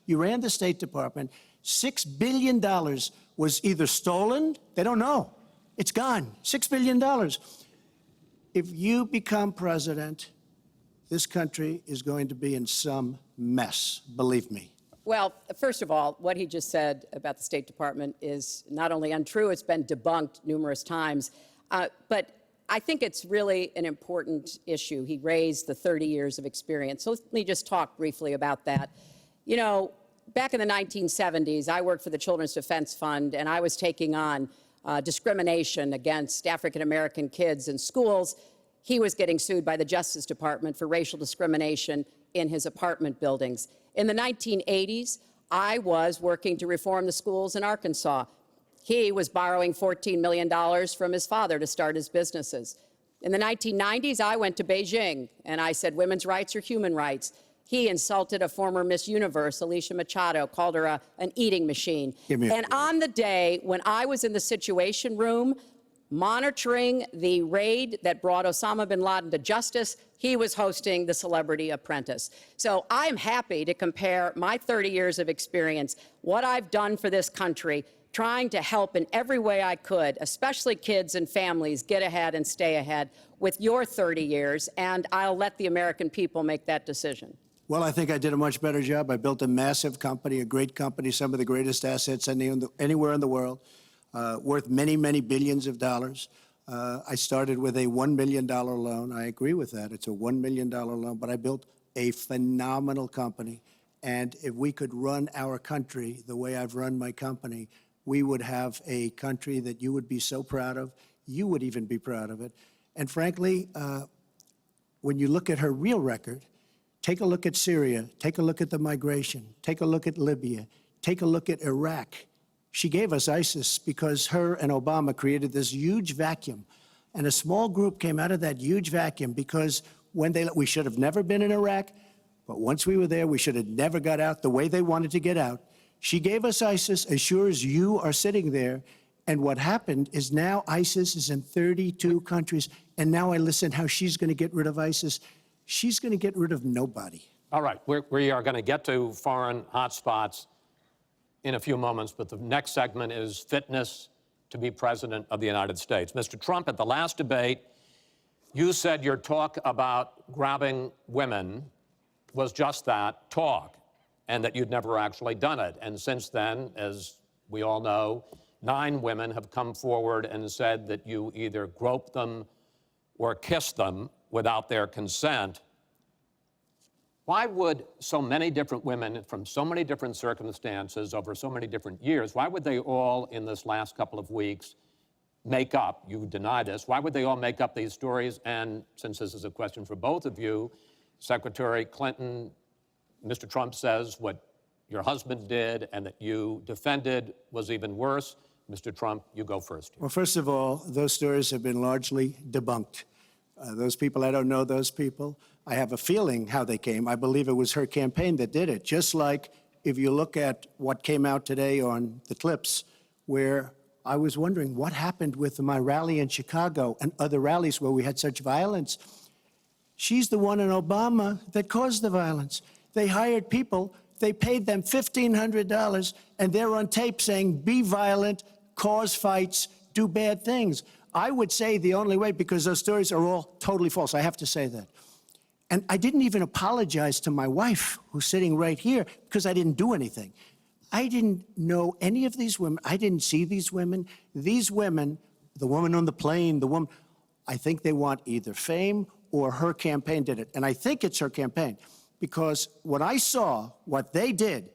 You ran the State Department. $6 billion was either stolen, they don't know. It's gone. $6 billion. If you become president, this country is going to be in some mess, believe me. Well, first of all, what he just said about the State Department is not only untrue, it's been debunked numerous times. But I think it's really an important issue. He raised the 30 years of experience. So let me just talk briefly about that. You know, back in the 1970s, I worked for the Children's Defense Fund, and I was taking on discrimination against African-American kids in schools. He was getting sued by the Justice Department for racial discrimination in his apartment buildings. In the 1980s, I was working to reform the schools in Arkansas. He was borrowing $14 million from his father to start his businesses. In the 1990s, I went to Beijing, and I said women's rights are human rights. He insulted a former Miss Universe, Alicia Machado, called her an eating machine. And on the day when I was in the Situation Room, monitoring the raid that brought Osama bin Laden to justice, he was hosting the Celebrity Apprentice. So I'm happy to compare my 30 years of experience, what I've done for this country, trying to help in every way I could, especially kids and families, get ahead and stay ahead, with your 30 years, and I'll let the American people make that decision. Well, I think I did a much better job. I built a massive company, a great company, some of the greatest assets anywhere in the world, worth many, many billions of dollars. I started with a $1 million loan. I agree with that. It's a $1 million loan, but I built a phenomenal company. And if we could run our country the way I've run my company, we would have a country that you would be so proud of. You would even be proud of it. And frankly, when you look at her real record, take a look at Syria, take a look at the migration, take a look at Libya, take a look at Iraq. She gave us ISIS because her and Obama created this huge vacuum. And a small group came out of that huge vacuum because we should have never been in Iraq, but once we were there, we should have never got out the way they wanted to get out. She gave us ISIS as sure as you are sitting there. And what happened is now ISIS is in 32 countries. And now I listen how she's going to get rid of ISIS. She's going to get rid of nobody. All right, we are going to get to foreign hotspots in a few moments, but the next segment is fitness to be president of the United States. Mr. Trump, at the last debate, you said your talk about grabbing women was just that, talk, and that you'd never actually done it. And since then, as we all know, 9 women have come forward and said that you either groped them or kissed them without their consent. Why would so many different women from so many different circumstances over so many different years, why would they all in this last couple of weeks make up, you deny this, why would they all make up these stories? And since this is a question for both of you, Secretary Clinton, Mr. Trump says what your husband did and that you defended was even worse. Mr. Trump, you go first. Well, first of all, those stories have been largely debunked. Those people, I don't know those people. I have a feeling how they came. I believe it was her campaign that did it, just like if you look at what came out today on the clips, where I was wondering what happened with my rally in Chicago and other rallies where we had such violence. She's the one in Obama that caused the violence. They hired people, they paid them $1,500, and they're on tape saying, be violent, cause fights, do bad things. I would say the only way, because those stories are all totally false, I have to say that. And I didn't even apologize to my wife, who's sitting right here, because I didn't do anything. I didn't know any of these women. I didn't see these women. These women, the woman on the plane, the woman, I think they want either fame or her campaign did it. And I think it's her campaign, because when I saw what they did,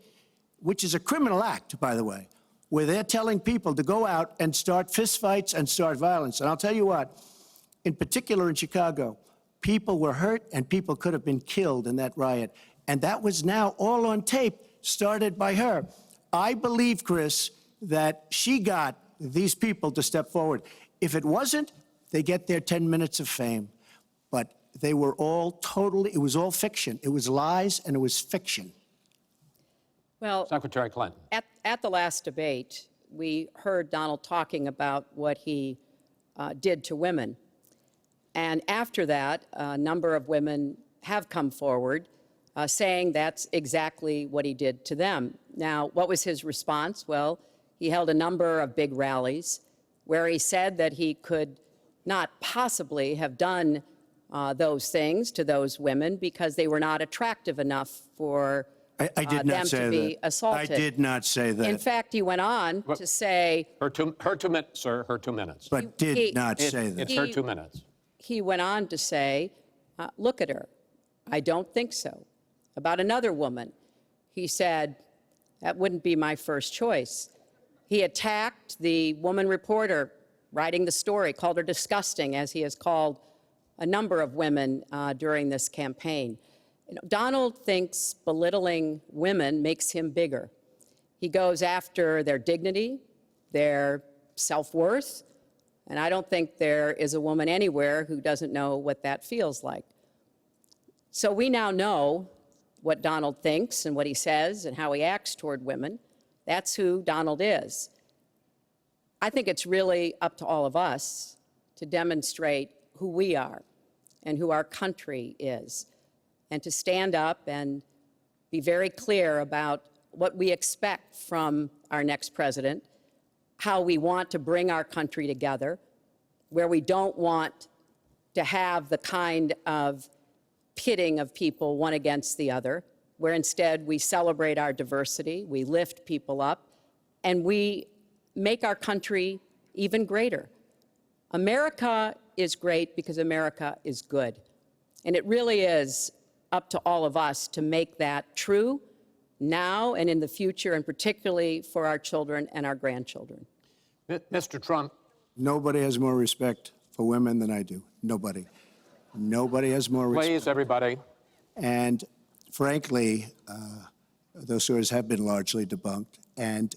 which is a criminal act, by the way, where they're telling people to go out and start fistfights and start violence. And I'll tell you what, in particular in Chicago, people were hurt and people could have been killed in that riot. And that was now all on tape, started by her. I believe, Chris, that she got these people to step forward. If it wasn't, they get their 10 minutes of fame. But they were all totally, it was all fiction. It was lies and it was fiction. Well, Secretary Clinton. at the last debate, we heard Donald talking about what he did to women. And after that, a number of women have come forward saying that's exactly what he did to them. Now, what was his response? Well, he held a number of big rallies where he said that he could not possibly have done those things to those women because they were not attractive enough for I did not them say to be that. assaulted. I did not say that. In fact, he went on to say, Her 2 minutes, sir, her 2 minutes. But did he- not say that. It's her 2 minutes. he went on to say, look at her. I don't think so. About another woman, he said, that wouldn't be my first choice. He attacked the woman reporter writing the story, called her disgusting, as he has called a number of women during this campaign. You know, Donald thinks belittling women makes him bigger. He goes after their dignity, their self-worth, and I don't think there is a woman anywhere who doesn't know what that feels like. So we now know what Donald thinks and what he says and how he acts toward women. That's who Donald is. I think it's really up to all of us to demonstrate who we are and who our country is, and to stand up and be very clear about what we expect from our next president, how we want to bring our country together, where we don't want to have the kind of pitting of people one against the other, where instead we celebrate our diversity, we lift people up, and we make our country even greater. America is great because America is good. And it really is up to all of us to make that true now and in the future, and particularly for our children and our grandchildren. Mr. Trump, Nobody has more respect for women than I do. Nobody. Nobody has more respect. please, everybody. And frankly, those stories have been largely debunked. And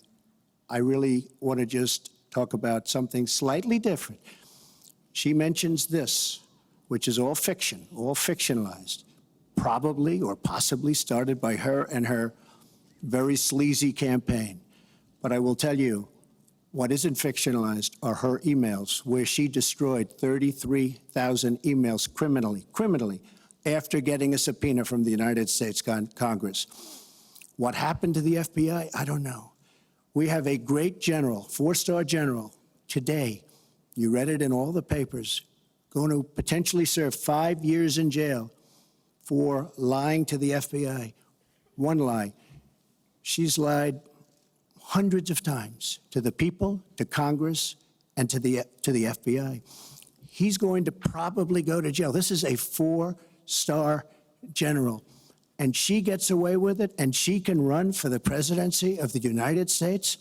I really want to just talk about something slightly different. She mentions this, which is all fiction, all fictionalized, probably or possibly started by her and her very sleazy campaign. But I will tell you, what isn't fictionalized are her emails, where she destroyed 33,000 emails criminally, after getting a subpoena from the United States Congress. What happened to the FBI? I don't know. We have a great general, 4-star general, today, you read it in all the papers, going to potentially serve 5 years in jail for lying to the FBI. One lie. She's lied hundreds of times to the people, to Congress, and to the FBI. He's going to probably go to jail. This is a 4-star general. And she gets away with it, and she can run for the presidency of the United States.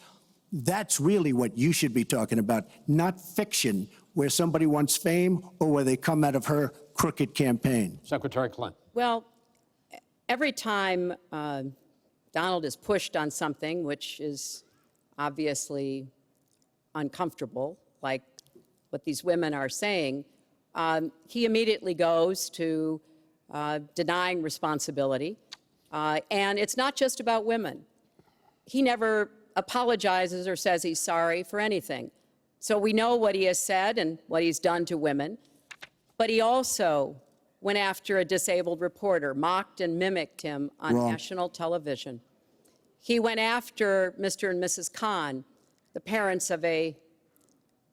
That's really what you should be talking about, not fiction, where somebody wants fame or where they come out of her crooked campaign. Secretary Clinton. Well, every time Donald is pushed on something which is obviously uncomfortable, like what these women are saying, he immediately goes to denying responsibility. And it's not just about women. he never apologizes or says he's sorry for anything. So we know what he has said and what he's done to women. But he also went after a disabled reporter, mocked and mimicked him on national television. He went after Mr. and Mrs. Khan, the parents of a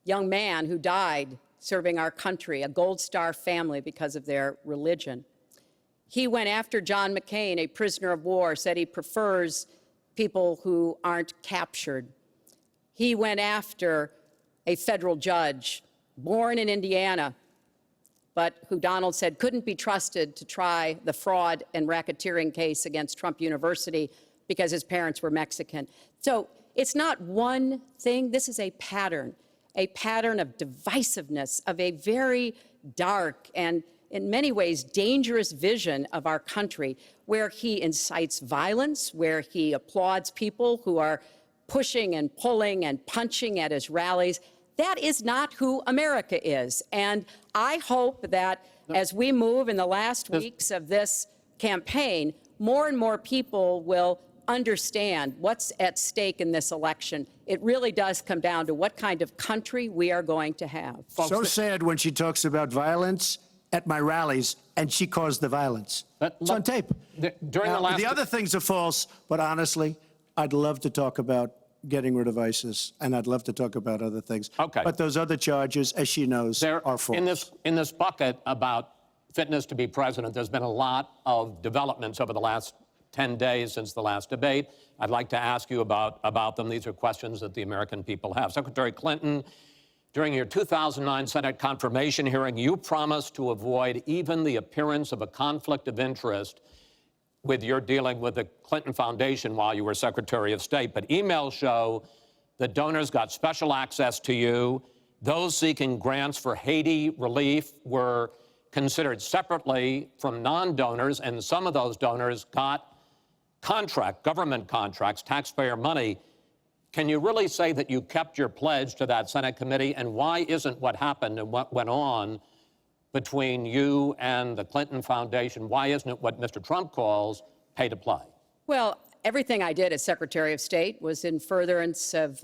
young man who died serving our country, a Gold Star family because of their religion. He went after John McCain, a prisoner of war, said he prefers people who aren't captured. He went after a federal judge, born in Indiana, but who Donald said couldn't be trusted to try the fraud and racketeering case against Trump University because his parents were Mexican. So it's not one thing. This is a pattern of divisiveness, of a very dark and in many ways dangerous vision of our country, where he incites violence, where he applauds people who are pushing and pulling and punching at his rallies. That is not who America is. And I hope that as we move in the last weeks of this campaign, more and more people will understand what's at stake in this election. It really does come down to what kind of country we are going to have. So sad when she talks about violence at my rallies, and she caused the violence. It's on tape. During the last... The other things are false, but honestly, I'd love to talk about getting rid of ISIS, and I'd love to talk about other things. Okay. But those other charges, as she knows, There, are false. in this bucket about fitness to be president, there's been a lot of developments over the last 10 days since the last debate. I'd like to ask you about them. These are questions that the American people have. Secretary Clinton, during your 2009 Senate confirmation hearing, you promised to avoid even the appearance of a conflict of interest with your dealing with the Clinton Foundation while you were Secretary of State. But emails show that donors got special access to you. Those seeking grants for Haiti relief were considered separately from non-donors, and some of those donors got government contracts, taxpayer money. Can you really say that you kept your pledge to that Senate committee? And why isn't what happened and what went on between you and the Clinton Foundation, why isn't it what Mr. Trump calls pay to play? Well, everything I did as Secretary of State was in furtherance of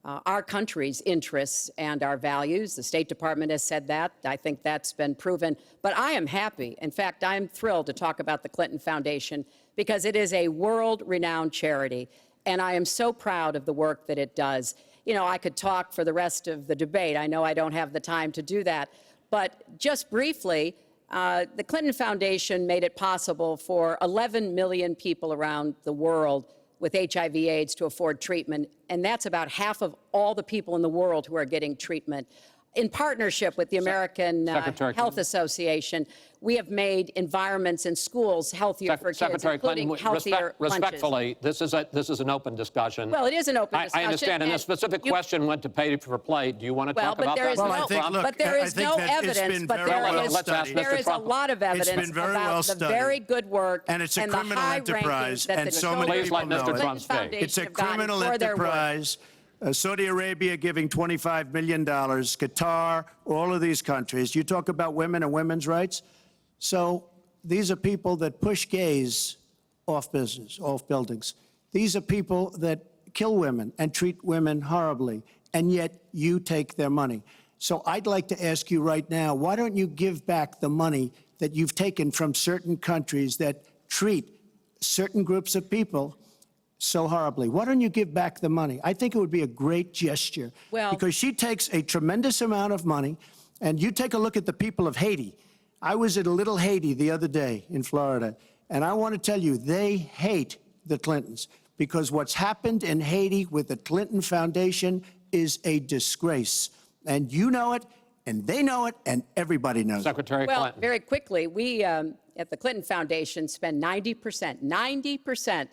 our country's interests and our values. The State Department has said that. I think that's been proven. But I am happy. In fact, I'm thrilled to talk about the Clinton Foundation because it is a world-renowned charity. And I am so proud of the work that it does. You know, I could talk for the rest of the debate. I know I don't have the time to do that. But just briefly, the Clinton Foundation made it possible for 11 million people around the world with HIV/AIDS to afford treatment, and that's about half of all the people in the world who are getting treatment. In partnership with the American Health Association, we have made environments in schools healthier for kids, Secretary including Clinton, healthier lunches. respectfully, this is an open discussion. Well, it is an open discussion. I understand, and the specific question went to pay for play. Do you want to talk about that? But there is no evidence, but there is a lot of evidence about the very good work and it's a criminal enterprise, and so many people know it. It's a criminal enterprise. Saudi Arabia giving $25 million, Qatar, all of these countries. You talk about women and women's rights. So these are people that push gays off buildings. These are people that kill women and treat women horribly, and yet you take their money. So I'd like to ask you right now, why don't you give back the money that you've taken from certain countries that treat certain groups of people so horribly? Why don't you give back the money? I think it would be a great gesture. Well, because she takes a tremendous amount of money, and you take a look at the people of Haiti. I was at a little Haiti the other day in Florida, and I want to tell you, they hate the Clintons because what's happened in Haiti with the Clinton Foundation is a disgrace. And you know it, and they know it, and everybody knows Secretary Well, Clinton. very quickly, we at the Clinton Foundation spend 90%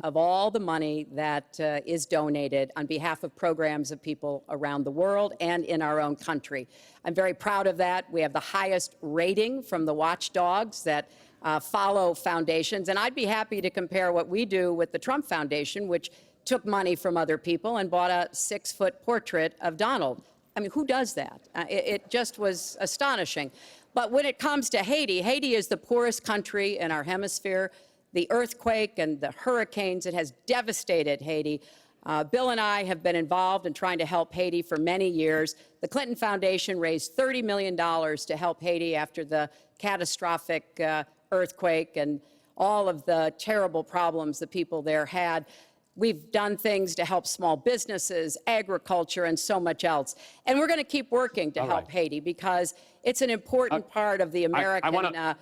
of all the money that is donated on behalf of programs of people around the world and in our own country. I'm very proud of that. We have the highest rating from the watchdogs that follow foundations, and I'd be happy to compare what we do with the Trump Foundation, which took money from other people and bought a 6-foot portrait of Donald. I mean, who does that? It just was astonishing. But when it comes to Haiti, Haiti is the poorest country in our hemisphere. the earthquake and the hurricanes that has devastated Haiti. Bill and I have been involved in trying to help Haiti for many years. The Clinton Foundation raised $30 million to help Haiti after the catastrophic earthquake and all of the terrible problems the people there had. We've done things to help small businesses, agriculture, and so much else. And we're going to keep working to help Haiti because it's an important part of the American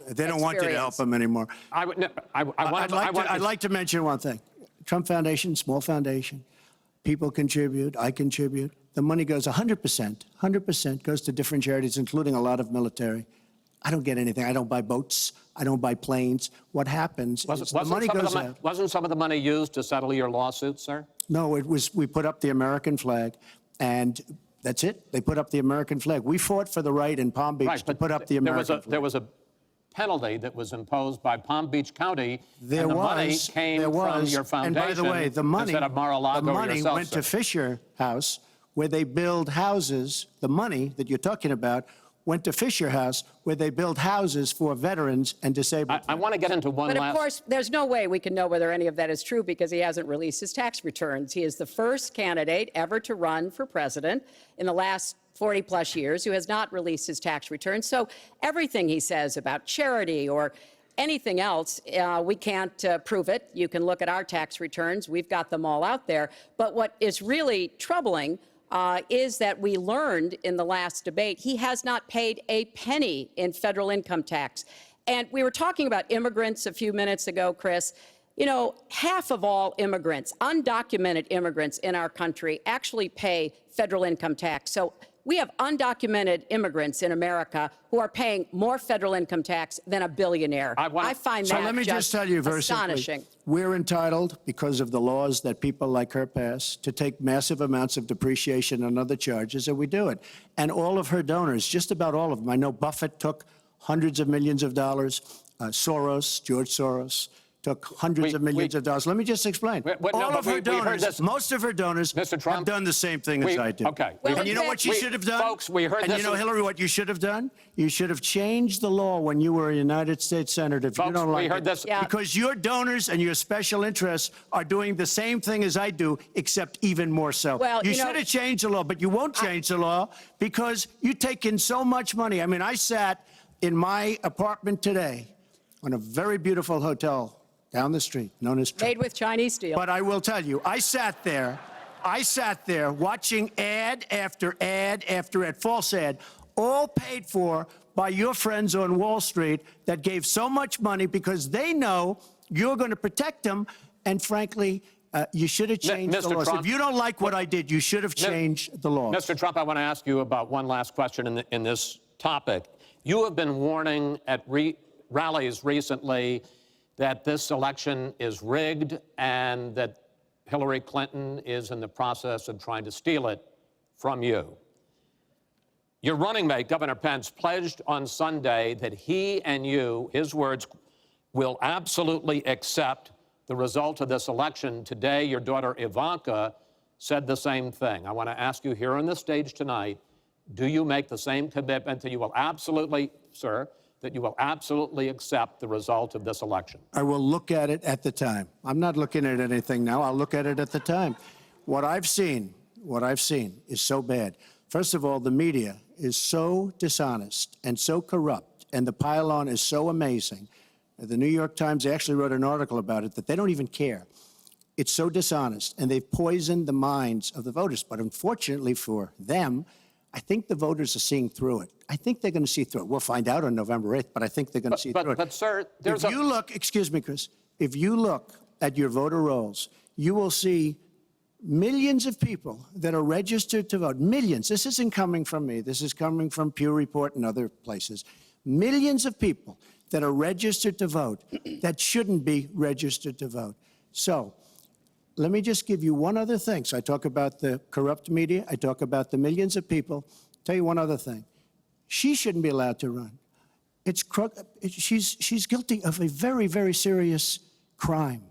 They don't want you to help them anymore. I'd like to mention one thing. Trump Foundation, small foundation. People contribute. I contribute. The money goes 100% goes to different charities, including a lot of military. I don't get anything. I don't buy boats. I don't buy planes. What happens is the money goes out. Wasn't some of the money used to settle your lawsuit, sir? No, it was, we put up the American flag, and that's it. They put up the American flag. We fought for the right in Palm Beach to put up the American flag. There was a penalty that was imposed by Palm Beach County, and the money came from your foundation. And by the way, the money, instead of Mar-a-Lago yourself, went to Fisher House, where they build houses. The money that you're talking about went to Fisher House, where they build houses for veterans and disabled. I want to get into one last... But of course, there's no way we can know whether any of that is true because he hasn't released his tax returns. He is the first candidate ever to run for president in the last 40-plus years who has not released his tax returns. So everything he says about charity or anything else, we can't prove it. You can look at our tax returns. We've got them all out there. But what is really troubling is that we learned in the last debate he has not paid a penny in federal income tax. And we were talking about immigrants a few minutes ago, Chris. You know, half of all immigrants, undocumented immigrants in our country, actually pay federal income tax. So we have undocumented immigrants in America who are paying more federal income tax than a billionaire. I find that so let me just tell you very astonishing. Simply, we're entitled, because of the laws that people like her pass, to take massive amounts of depreciation and other charges, and we do it. And all of her donors, just about all of them, I know Buffett took hundreds of millions of dollars, George Soros, took hundreds of millions of dollars. Let me just explain. All of her donors, most of her donors have done the same thing as I did. Okay. Well, and you know what you should have done? Folks, we heard and this. You know, Hillary, what you should have done? You should have changed the law when you were a United States Senator. If you don't like it. Yeah. Because your donors and your special interests are doing the same thing as I do, except even more so. Well, you should have changed the law, but you won't change the law because you take in so much money. I mean, I sat in my apartment today on a very beautiful hotel down the street, known as Trump. Made with Chinese steel. But I will tell you, I sat there watching ad after ad after ad, false ad, all paid for by your friends on Wall Street that gave so much money because they know you're going to protect them. And frankly, you should have changed the laws. Trump, if you don't like what I did, you should have changed the laws. Mr. Trump, I want to ask you about one last question in this topic. You have been warning at rallies recently that this election is rigged and that Hillary Clinton is in the process of trying to steal it from you. Your running mate, Governor Pence, pledged on Sunday that he and you, his words, will absolutely accept the result of this election. Today, your daughter Ivanka said the same thing. I want to ask you here on the stage tonight, do you make the same commitment that you will absolutely, sir, that you will absolutely accept the result of this election? I will look at it at the time. I'm not looking at anything now. I'll look at it at the time. What I've seen is so bad. First of all, the media is so dishonest and so corrupt, and the pile-on is so amazing. The New York Times actually wrote an article about it that they don't even care. It's so dishonest, and they've poisoned the minds of the voters. But unfortunately for them, I think the voters are seeing through it. I think they're going to see through it. We'll find out on November 8th, but I think they're going to see through it. But, sir, if you look, excuse me, Chris, if you look at your voter rolls, you will see millions of people that are registered to vote. Millions. This isn't coming from me. This is coming from Pew Report and other places. Millions of people that are registered to vote that shouldn't be registered to vote. So let me just give you one other thing. So I talk about the corrupt media. I talk about the millions of people. Tell you one other thing. She shouldn't be allowed to run. She's guilty of a very, very serious crime.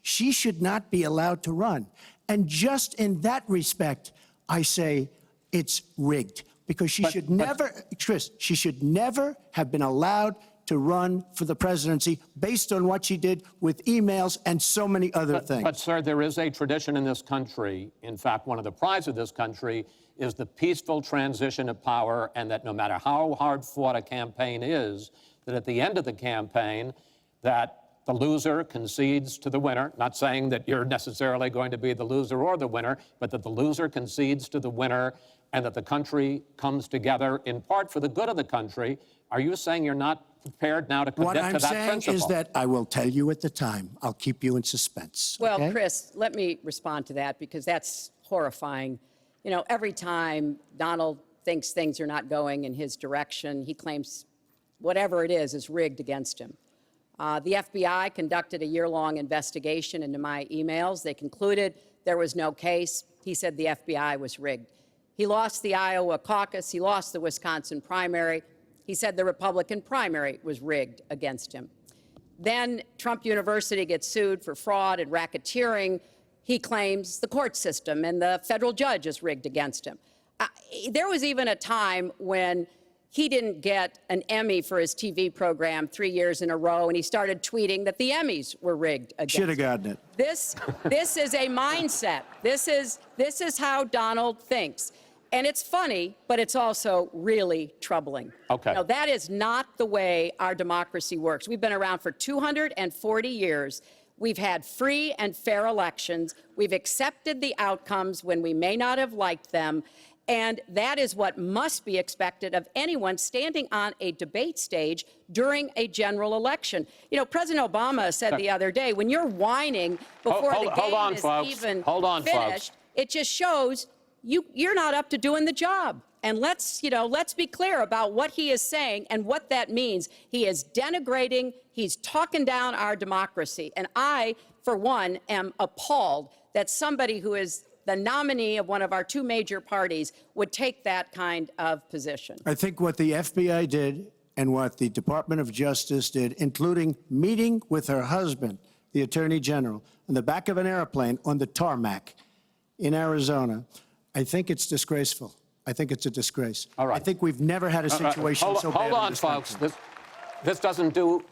She should not be allowed to run. And just in that respect, I say it's rigged because she should never, Chris, she should never have been allowed to run for the presidency based on what she did with emails and so many other things. But, sir, there is a tradition in this country. In fact, one of the prides of this country is the peaceful transition of power, and that no matter how hard fought a campaign is, that at the end of the campaign, that the loser concedes to the winner, not saying that you're necessarily going to be the loser or the winner, but that the loser concedes to the winner and that the country comes together in part for the good of the country. Are you saying you're not prepared now to commit to that principle? What I'm saying is that I will tell you at the time. I'll keep you in suspense. Well, okay? Chris, let me respond to that because that's horrifying. You know, every time Donald thinks things are not going in his direction, he claims whatever it is rigged against him. The FBI conducted a year-long investigation into my emails. They concluded there was no case. He said the FBI was rigged. He lost the Iowa caucus. He lost the Wisconsin primary. He said the Republican primary was rigged against him. Then Trump University gets sued for fraud and racketeering. He claims the court system and the federal judge is rigged against him. There was even a time when he didn't get an Emmy for his TV program 3 years in a row, and he started tweeting that the Emmys were rigged against him. Should have gotten it. This is a mindset. This is how Donald thinks. And it's funny, but it's also really troubling. Okay. Now, that is not the way our democracy works. We've been around for 240 years. We've had free and fair elections. We've accepted the outcomes when we may not have liked them. And that is what must be expected of anyone standing on a debate stage during a general election. You know, President Obama said the other day, when you're whining before the game is even finished, it just shows you're not up to doing the job. And let's be clear about what he is saying and what that means. He is denigrating, he's talking down our democracy. And I, for one, am appalled that somebody who is the nominee of one of our two major parties would take that kind of position. I think what the FBI did and what the Department of Justice did, including meeting with her husband, the Attorney General, in the back of an airplane on the tarmac in Arizona, I think it's disgraceful. I think it's a disgrace. All right. I think we've never had a situation so bad Hold on, in this folks. country. This doesn't do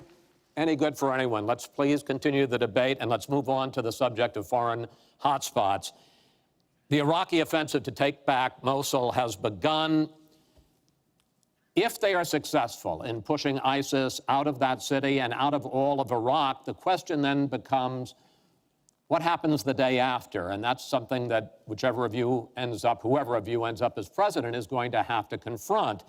any good for anyone. Let's please continue the debate, and let's move on to the subject of foreign hotspots. The Iraqi offensive to take back Mosul has begun. If they are successful in pushing ISIS out of that city and out of all of Iraq, the question then becomes, what happens the day after? And that's something that whoever of you ends up as president is going to have to confront.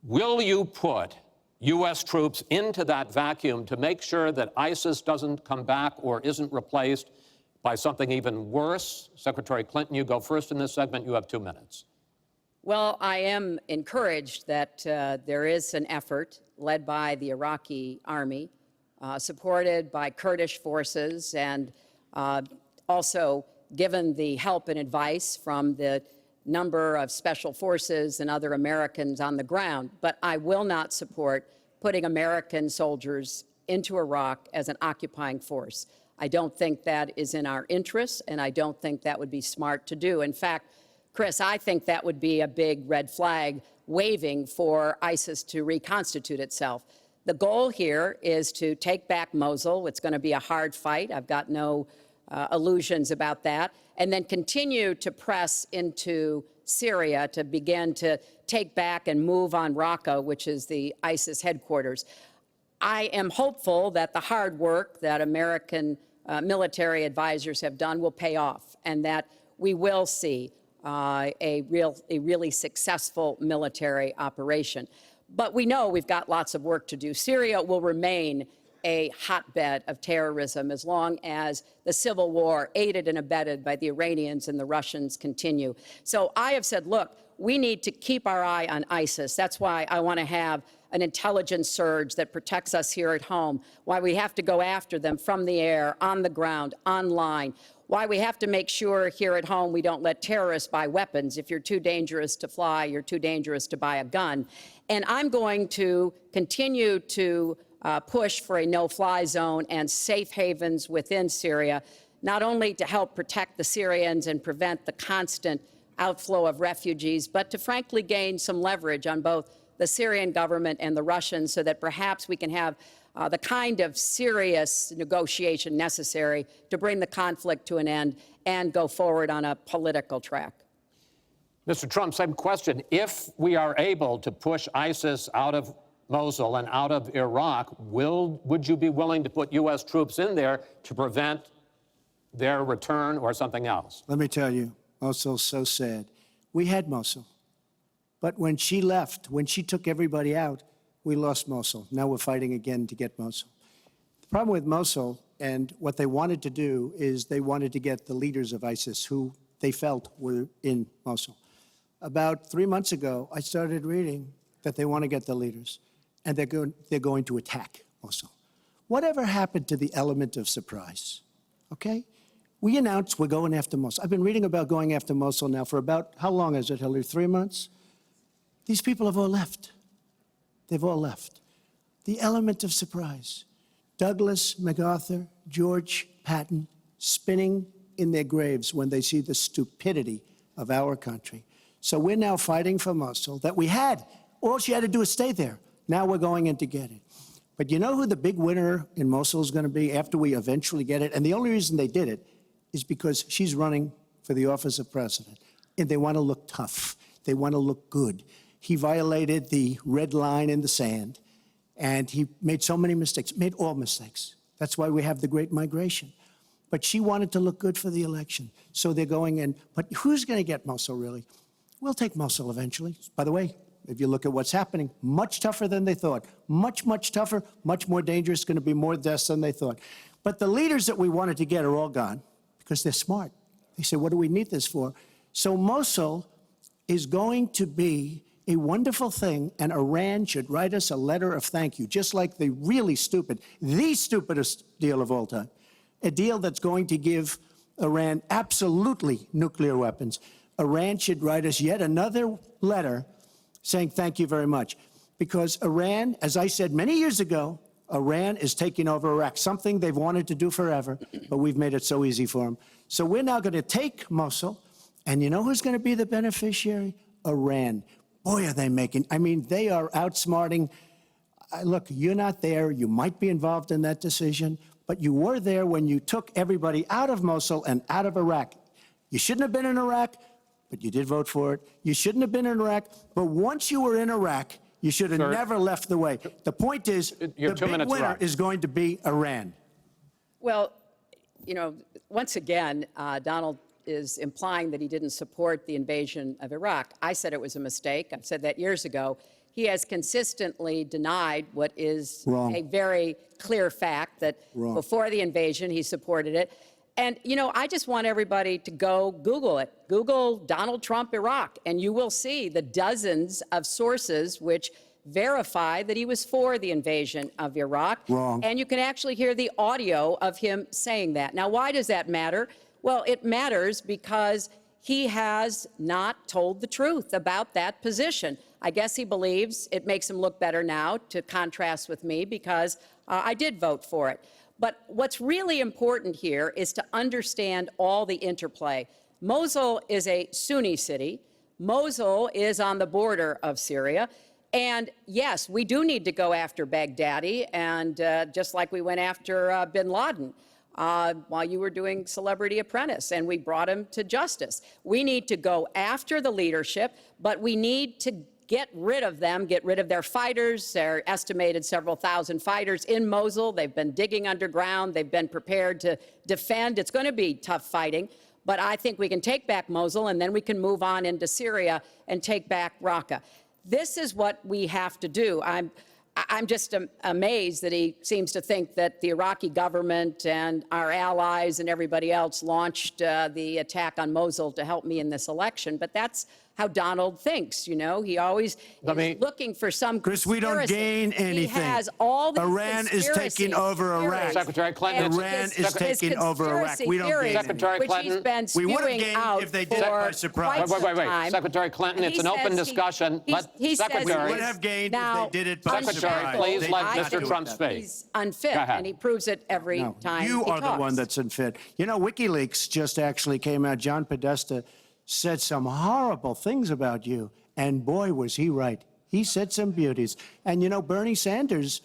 Will you put U.S. troops into that vacuum to make sure that ISIS doesn't come back or isn't replaced by something even worse? Secretary Clinton, you go first in this segment. You have 2 minutes. Well, I am encouraged that there is an effort led by the Iraqi army, supported by Kurdish forces, and also given the help and advice from the number of special forces and other Americans on the ground. But I will not support putting American soldiers into Iraq as an occupying force. I don't think that is in our interests, and I don't think that would be smart to do. In fact, Chris, I think that would be a big red flag waving for ISIS to reconstitute itself. The goal here is to take back Mosul. It's going to be a hard fight. I've got no illusions about that. And then continue to press into Syria to begin to take back and move on Raqqa, which is the ISIS headquarters. I am hopeful that the hard work that American military advisors have done will pay off, and that we will see a really successful military operation. But we know we've got lots of work to do. Syria will remain a hotbed of terrorism as long as the civil war, aided and abetted by the Iranians and the Russians, continue. So I have said, look, we need to keep our eye on ISIS. That's why I want to have an intelligence surge that protects us here at home, why we have to go after them from the air, on the ground, online, why we have to make sure here at home we don't let terrorists buy weapons. If you're too dangerous to fly, you're too dangerous to buy a gun. And I'm going to continue to push for a no-fly zone and safe havens within Syria, not only to help protect the Syrians and prevent the constant outflow of refugees, but to frankly gain some leverage on both the Syrian government and the Russians so that perhaps we can have the kind of serious negotiation necessary to bring the conflict to an end and go forward on a political track. Mr. Trump, same question. If we are able to push ISIS out of Mosul and out of Iraq, would you be willing to put U.S. troops in there to prevent their return or something else? Let me tell you, Mosul's so sad. We had Mosul. But when she left, when she took everybody out, we lost Mosul. Now we're fighting again to get Mosul. The problem with Mosul and what they wanted to do is they wanted to get the leaders of ISIS who they felt were in Mosul. About 3 months ago, I started reading that they want to get the leaders and they're going to attack Mosul. Whatever happened to the element of surprise? Okay? We announced we're going after Mosul. I've been reading about going after Mosul now for about, how long is it, Hillary? 3 months? These people have all left. They've all left. The element of surprise. Douglas MacArthur, George Patton, spinning in their graves when they see the stupidity of our country. So we're now fighting for Mosul that we had. All she had to do is stay there. Now we're going in to get it. But you know who the big winner in Mosul is going to be after we eventually get it? And the only reason they did it is because she's running for the office of president. And they want to look tough. They want to look good. He violated the red line in the sand. And he made so many mistakes, made all mistakes. That's why we have the Great Migration. But she wanted to look good for the election. So they're going in. But who's going to get Mosul, really? We'll take Mosul eventually. By the way, if you look at what's happening, much tougher than they thought. Much, much tougher, much more dangerous, going to be more deaths than they thought. But the leaders that we wanted to get are all gone because they're smart. They say, what do we need this for? So Mosul is going to be a wonderful thing, and Iran should write us a letter of thank you, just like the really stupid, the stupidest deal of all time, a deal that's going to give Iran absolutely nuclear weapons. Iran should write us yet another letter saying thank you very much. Because Iran, as I said many years ago, Iran is taking over Iraq, something they've wanted to do forever, but we've made it so easy for them. So we're now going to take Mosul, and you know who's going to be the beneficiary? Iran. Boy, are they making, I mean, they are outsmarting. Look, you're not there. You might be involved in that decision, but you were there when you took everybody out of Mosul and out of Iraq. You shouldn't have been in Iraq, but you did vote for it. You shouldn't have been in Iraq, but once you were in Iraq, you should have never left the way. The point is, the big winner is going to be Iran. Well, you know, once again, Donald is implying that he didn't support the invasion of Iraq. I said it was a mistake. I've said that years ago. He has consistently denied what is a very clear fact, that before the invasion, he supported it. And, you know, I just want everybody to go Google it. Google Donald Trump, Iraq, and you will see the dozens of sources which verify that he was for the invasion of Iraq. And you can actually hear the audio of him saying that. Now, why does that matter? Well, it matters because he has not told the truth about that position. I guess he believes it makes him look better now to contrast with me because I did vote for it. But what's really important here is to understand all the interplay. Mosul is a Sunni city. Mosul is on the border of Syria. And yes, we do need to go after Baghdadi, and just like we went after bin Laden while you were doing Celebrity Apprentice, and we brought him to justice. We need to go after the leadership, but we need to get rid of them, get rid of their fighters. They're estimated several thousand fighters in Mosul. They've been digging underground. They've been prepared to defend. It's going to be tough fighting, but I think we can take back Mosul, and then we can move on into Syria and take back Raqqa. This is what we have to do. I'm just amazed that he seems to think that the Iraqi government and our allies and everybody else launched the attack on Mosul to help me in this election. But that's how Donald thinks, you know. He always is looking for some Chris, we don't gain anything. He has all these Iran is taking over Iraq. Secretary Clinton, Iran is taking over Iraq. We don't gain Secretary Clinton, we would have gained if they did it by surprise. Wait. Secretary Clinton, it's an open discussion. Secretary, we would have gained if they did it by surprise. Secretary, please let Mr. Trump speak. He's unfit, and he proves it every time he talks. You are the one that's unfit. You know, WikiLeaks just actually came out. John Podesta said some horrible things about you, and boy, was he right. He said some beauties. And you know, Bernie Sanders,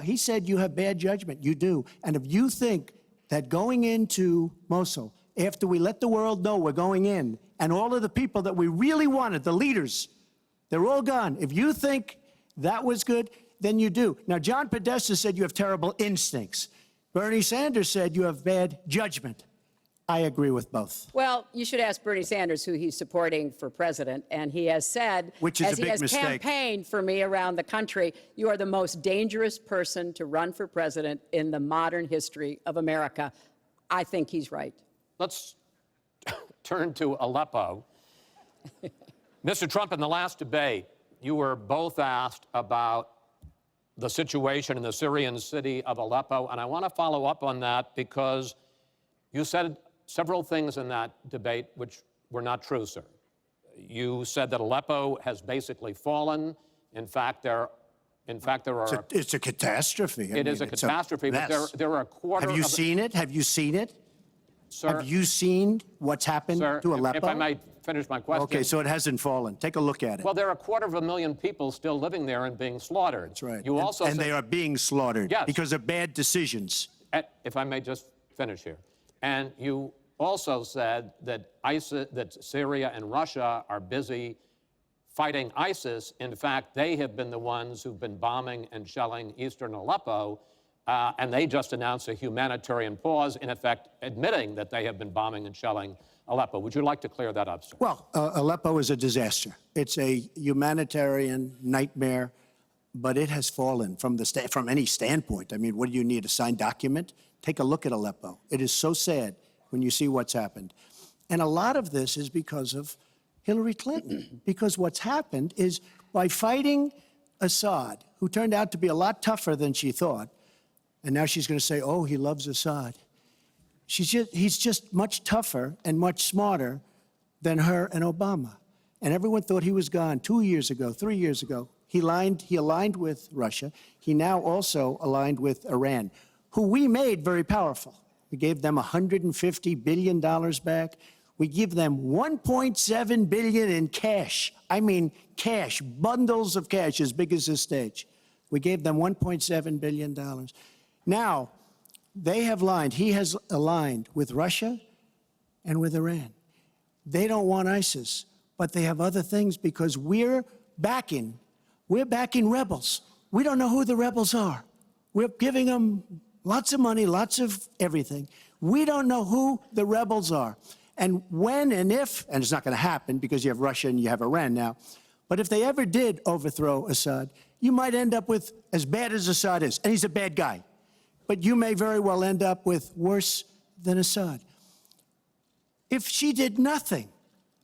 he said you have bad judgment. You do. And if you think that going into Mosul, after we let the world know we're going in, and all of the people that we really wanted, the leaders, they're all gone. If you think that was good, then you do. Now, John Podesta said you have terrible instincts. Bernie Sanders said you have bad judgment. I agree with both. Well, you should ask Bernie Sanders who he's supporting for president, and he has said, Which is as a he big has mistake. campaigned for me around the country, you are the most dangerous person to run for president in the modern history of America. I think he's right. Let's turn to Aleppo. Mr. Trump, in the last debate, you were both asked about the situation in the Syrian city of Aleppo, and I want to follow up on that because you said several things in that debate which were not true, sir. You said that Aleppo has basically fallen. In fact, there are. It's a catastrophe. It is a catastrophe, but there are a quarter. Have you seen it? Have you seen it? Sir, Have you seen what's happened sir, to Aleppo? if I might finish my question. Okay, so it hasn't fallen. Take a look at it. Well, there are 250,000 people still living there and being slaughtered. That's right. You also and said, they are being slaughtered Yes. because of bad decisions. if I may just finish here, and you also said that that Syria and Russia are busy fighting ISIS. In fact, they have been the ones who've been bombing and shelling eastern Aleppo, and they just announced a humanitarian pause, in effect admitting that they have been bombing and shelling Aleppo. Would you like to clear that up, sir? Well, Aleppo is a disaster. It's a humanitarian nightmare, but it has fallen from from any standpoint. I mean, what do you need, a signed document? Take a look at Aleppo. It is so sad when you see what's happened. And a lot of this is because of Hillary Clinton, because what's happened is by fighting Assad, who turned out to be a lot tougher than she thought, and now she's going to say, oh, he loves Assad. He's just much tougher and much smarter than her and Obama. And everyone thought he was gone 2 years ago, 3 years ago. He aligned with Russia. He now also aligned with Iran, who we made very powerful. We gave them $150 billion back. We give them $1.7 billion in cash. I mean cash, bundles of cash as big as this stage. We gave them $1.7 billion. Now, they have aligned. He has aligned with Russia and with Iran. They don't want ISIS, but they have other things because we're backing rebels. We don't know who the rebels are. We're giving them lots of money, lots of everything. We don't know who the rebels are. And when and if, and it's not going to happen because you have Russia and you have Iran now, but if they ever did overthrow Assad, you might end up with as bad as Assad is, and he's a bad guy. But you may very well end up with worse than Assad. If she did nothing,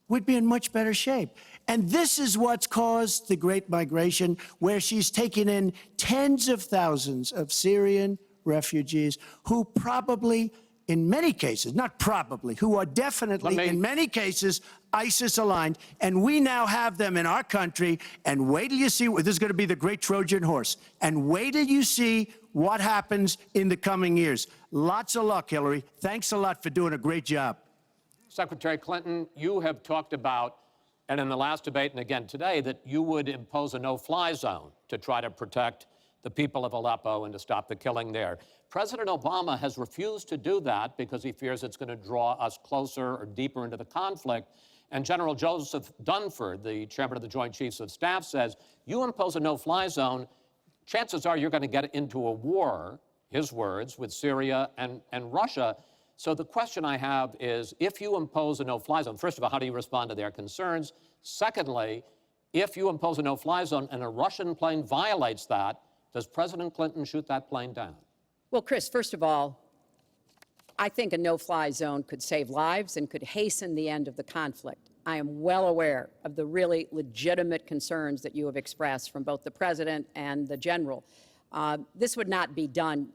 we'd be in much better shape. And this is what's caused the Great Migration, where she's taken in tens of thousands of Syrian refugees who probably, in many cases, not probably, who are definitely, in many cases, ISIS aligned. And we now have them in our country. And wait till you see, this is going to be the great Trojan horse. And wait till you see what happens in the coming years. Lots of luck, Hillary. Thanks a lot for doing a great job. Secretary Clinton, you have talked about, and in the last debate and again today, that you would impose a no-fly zone to try to protect the people of Aleppo and to stop the killing there. President Obama has refused to do that because he fears it's going to draw us closer or deeper into the conflict. And General Joseph Dunford, the chairman of the Joint Chiefs of Staff, says, you impose a no-fly zone, chances are you're going to get into a war, his words, with Syria and Russia. So the question I have is, if you impose a no-fly zone, first of all, how do you respond to their concerns? Secondly, if you impose a no-fly zone and a Russian plane violates that, does President Clinton shoot that plane down? Well, Chris, first of all, I think a no-fly zone could save lives and could hasten the end of the conflict. I am well aware of the really legitimate concerns that you have expressed from both the president and the general. This would not be done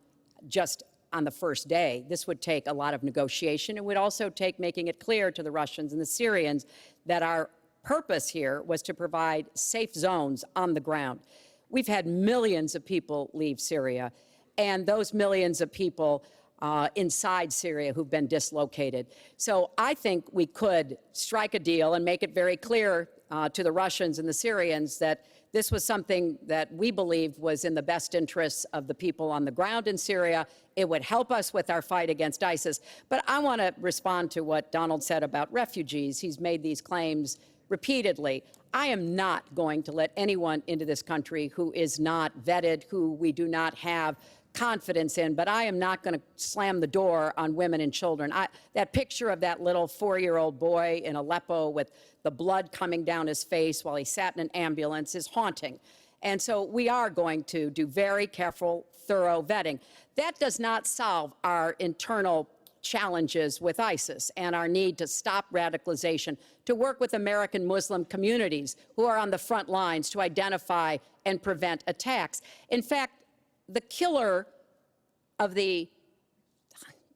just on the first day. This would take a lot of negotiation. It would also take making it clear to the Russians and the Syrians that our purpose here was to provide safe zones on the ground. We've had millions of people leave Syria, and those millions of people inside Syria who've been dislocated. So I think we could strike a deal and make it very clear to the Russians and the Syrians that this was something that we believed was in the best interests of the people on the ground in Syria. It would help us with our fight against ISIS. But I want to respond to what Donald said about refugees. He's made these claims repeatedly. I am not going to let anyone into this country who is not vetted, who we do not have confidence in, but I am not going to slam the door on women and children. That picture of that little 4-year-old boy in Aleppo with the blood coming down his face while he sat in an ambulance is haunting. And so we are going to do very careful, thorough vetting. That does not solve our internal challenges with ISIS and our need to stop radicalization, to work with American Muslim communities who are on the front lines to identify and prevent attacks. In fact, the killer of the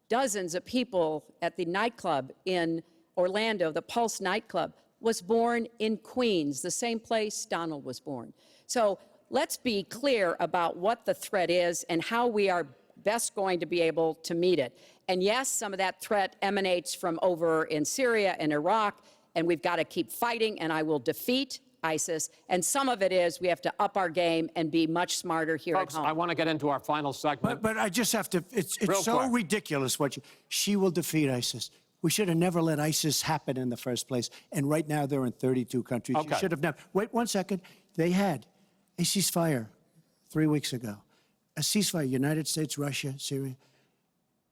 dozens of people at the nightclub in Orlando, the Pulse nightclub, was born in Queens, the same place Donald was born. So let's be clear about what the threat is and how we are best going to be able to meet it. And yes, some of that threat emanates from over in Syria and Iraq, and we've got to keep fighting, and I will defeat ISIS. And some of it is we have to up our game and be much smarter here Folks, at home. I want to get into our final segment. But I just have to, it's Real so quick. ridiculous she will defeat ISIS. We should have never let ISIS happen in the first place. And right now they're in 32 countries. Okay. You should have never. Wait 1 second. They had a ceasefire 3 weeks ago. A ceasefire, United States, Russia, Syria.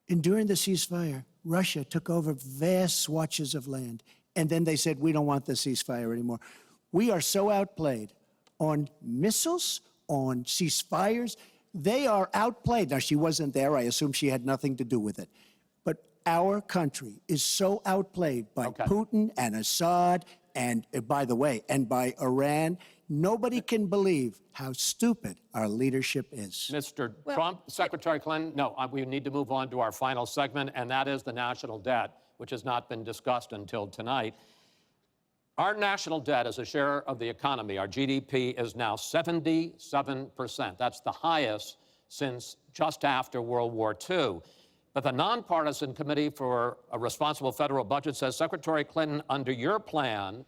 And during the ceasefire, Russia took over vast swatches of land. And then they said, we don't want the ceasefire anymore. We are so outplayed on missiles, on ceasefires. They are outplayed. Now, she wasn't there. I assume she had nothing to do with it. But our country is so outplayed by Putin and Assad and, by the way, and by Iran. Nobody can believe how stupid our leadership is. Mr. Trump, Secretary Clinton, no, we need to move on to our final segment, and that is the national debt, which has not been discussed until tonight. Our national debt as a share of the economy, our GDP, is now 77%. That's the highest since just after World War II. But the nonpartisan Committee for a Responsible Federal Budget says, Secretary Clinton, under your plan,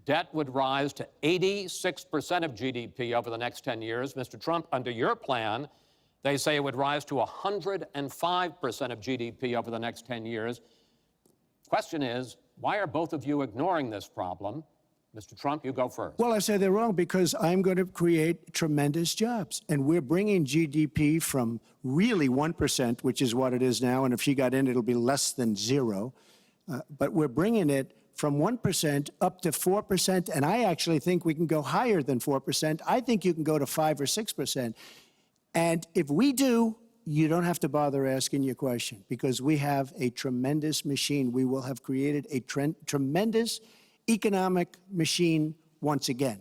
debt would rise to 86% of GDP over the next 10 years. Mr. Trump, under your plan, they say it would rise to 105% of GDP over the next 10 years. Question is, why are both of you ignoring this problem? Mr. Trump, you go first. Well, I say they're wrong because I'm going to create tremendous jobs. And we're bringing GDP from really 1%, which is what it is now. And if she got in, it'll be less than 0. But we're bringing it from 1% up to 4%. And I actually think we can go higher than 4%. I think you can go to 5 or 6%. And if we do, you don't have to bother asking your question because we have a tremendous machine. We will have created a tremendous economic machine once again.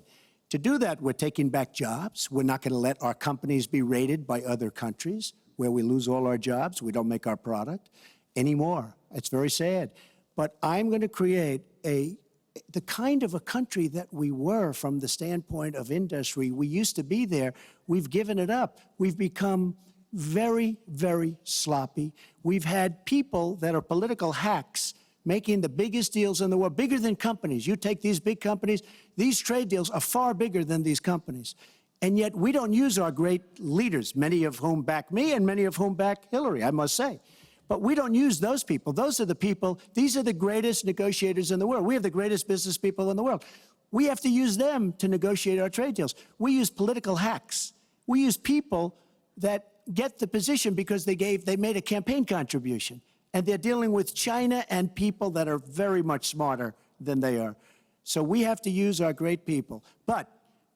To do that, we're taking back jobs. We're not going to let our companies be raided by other countries where we lose all our jobs. We don't make our product anymore. It's very sad. But I'm going to create the kind of a country that we were from the standpoint of industry. We used to be there. We've given it up. We've become very, very sloppy. We've had people that are political hacks making the biggest deals in the world, bigger than companies. You take these big companies, these trade deals are far bigger than these companies. And yet we don't use our great leaders, many of whom back me and many of whom back Hillary, I must say. But we don't use those people. Those are the people, these are the greatest negotiators in the world. We have the greatest business people in the world. We have to use them to negotiate our trade deals. We use political hacks. We use people that get the position because they made a campaign contribution. And they're dealing with China and people that are very much smarter than they are. So we have to use our great people. But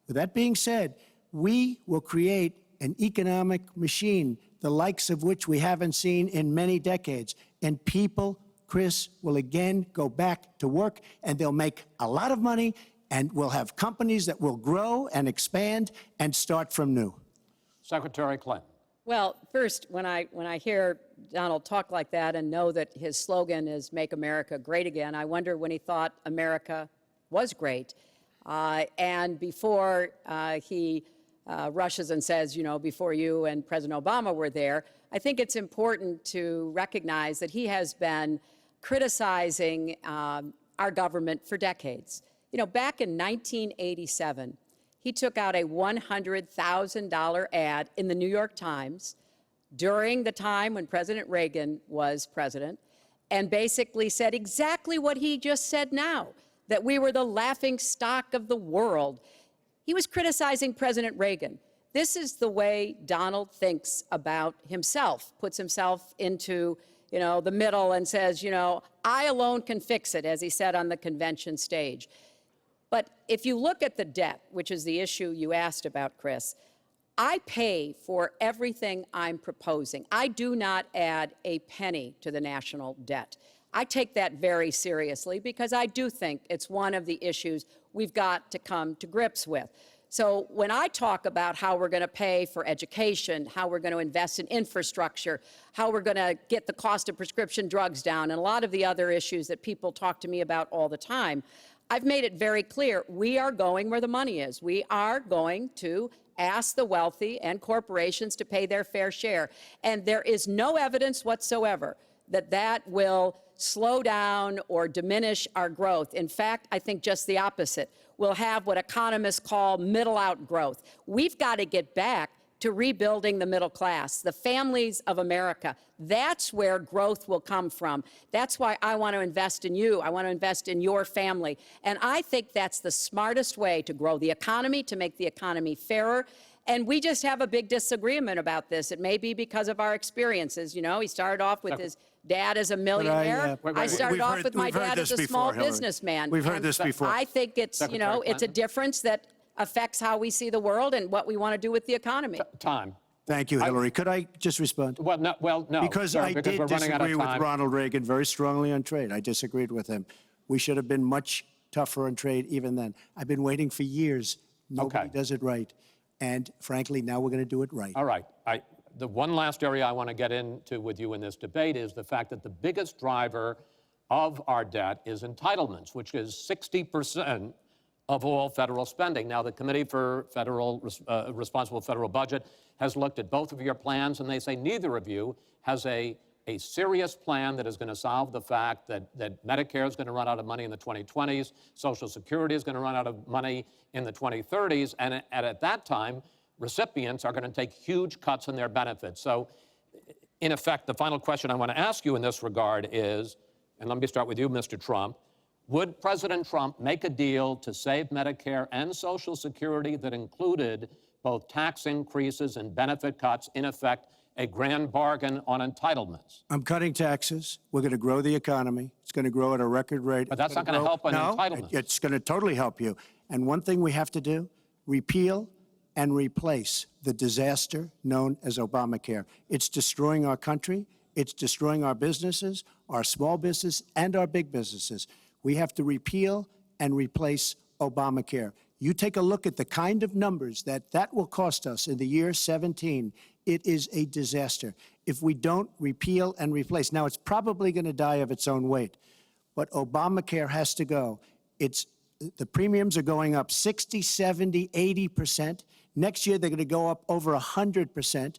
with that being said, we will create an economic machine, the likes of which we haven't seen in many decades. And people, Chris, will again go back to work, and they'll make a lot of money, and we'll have companies that will grow and expand and start from new. Secretary Clinton. Well, first, when I hear Donald talk like that and know that his slogan is "Make America Great Again," I wonder when he thought America was great. And before he rushes and says, you know, before you and President Obama were there, I think it's important to recognize that he has been criticizing our government for decades. You know, back in 1987, he took out a $100,000 ad in the New York Times during the time when President Reagan was president, and basically said exactly what he just said now, that we were the laughing stock of the world. He was criticizing President Reagan. This is the way Donald thinks about himself, puts himself into, the middle and says, I alone can fix it, as he said on the convention stage. But if you look at the debt, which is the issue you asked about, Chris, I pay for everything I'm proposing. I do not add a penny to the national debt. I take that very seriously because I do think it's one of the issues we've got to come to grips with. So when I talk about how we're going to pay for education, how we're going to invest in infrastructure, how we're going to get the cost of prescription drugs down, and a lot of the other issues that people talk to me about all the time, I've made it very clear we are going where the money is. We are going to ask the wealthy and corporations to pay their fair share. And there is no evidence whatsoever that that will slow down or diminish our growth. In fact, I think just the opposite. We'll have what economists call middle-out growth. We've got to get back to rebuilding the middle class, the families of America. That's where growth will come from. That's why I want to invest in you. I want to invest in your family. And I think that's the smartest way to grow the economy, to make the economy fairer. And we just have a big disagreement about this. It may be because of our experiences. He started off with his dad as a millionaire. I started off with my dad as a small businessman. We've heard this before. I think it's, Secretary it's a Clinton? difference that affects how we see the world and what we want to do with the economy. Time. Thank you, Hillary. Could I just respond? Well, no. Because sir, I did we're running out of disagree with time. Ronald Reagan very strongly on trade. I disagreed with him. We should have been much tougher on trade even then. I've been waiting for years. Nobody does it right. And frankly, now we're going to do it right. All right. The one last area I want to get into with you in this debate is the fact that the biggest driver of our debt is entitlements, which is 60% of all federal spending. Now, the Committee for Responsible Federal Budget has looked at both of your plans, and they say neither of you has a serious plan that is going to solve the fact that Medicare is going to run out of money in the 2020s, Social Security is going to run out of money in the 2030s, and at that time, recipients are going to take huge cuts in their benefits. So, in effect, the final question I want to ask you in this regard is, and let me start with you, Mr. Trump, would President Trump make a deal to save Medicare and Social Security that included both tax increases and benefit cuts, in effect, a grand bargain on entitlements? I'm cutting taxes. We're going to grow the economy. It's going to grow at a record rate. But that's not going to help on entitlements. It's going to totally help you. And one thing we have to do, repeal and replace the disaster known as Obamacare. It's destroying our country. It's destroying our businesses, our small business, and our big businesses. We have to repeal and replace Obamacare. You take a look at the kind of numbers that will cost us in the year 17. It is a disaster if we don't repeal and replace. Now, it's probably going to die of its own weight, but Obamacare has to go. The premiums are going up 60, 70, 80%. Next year, they're going to go up over 100%.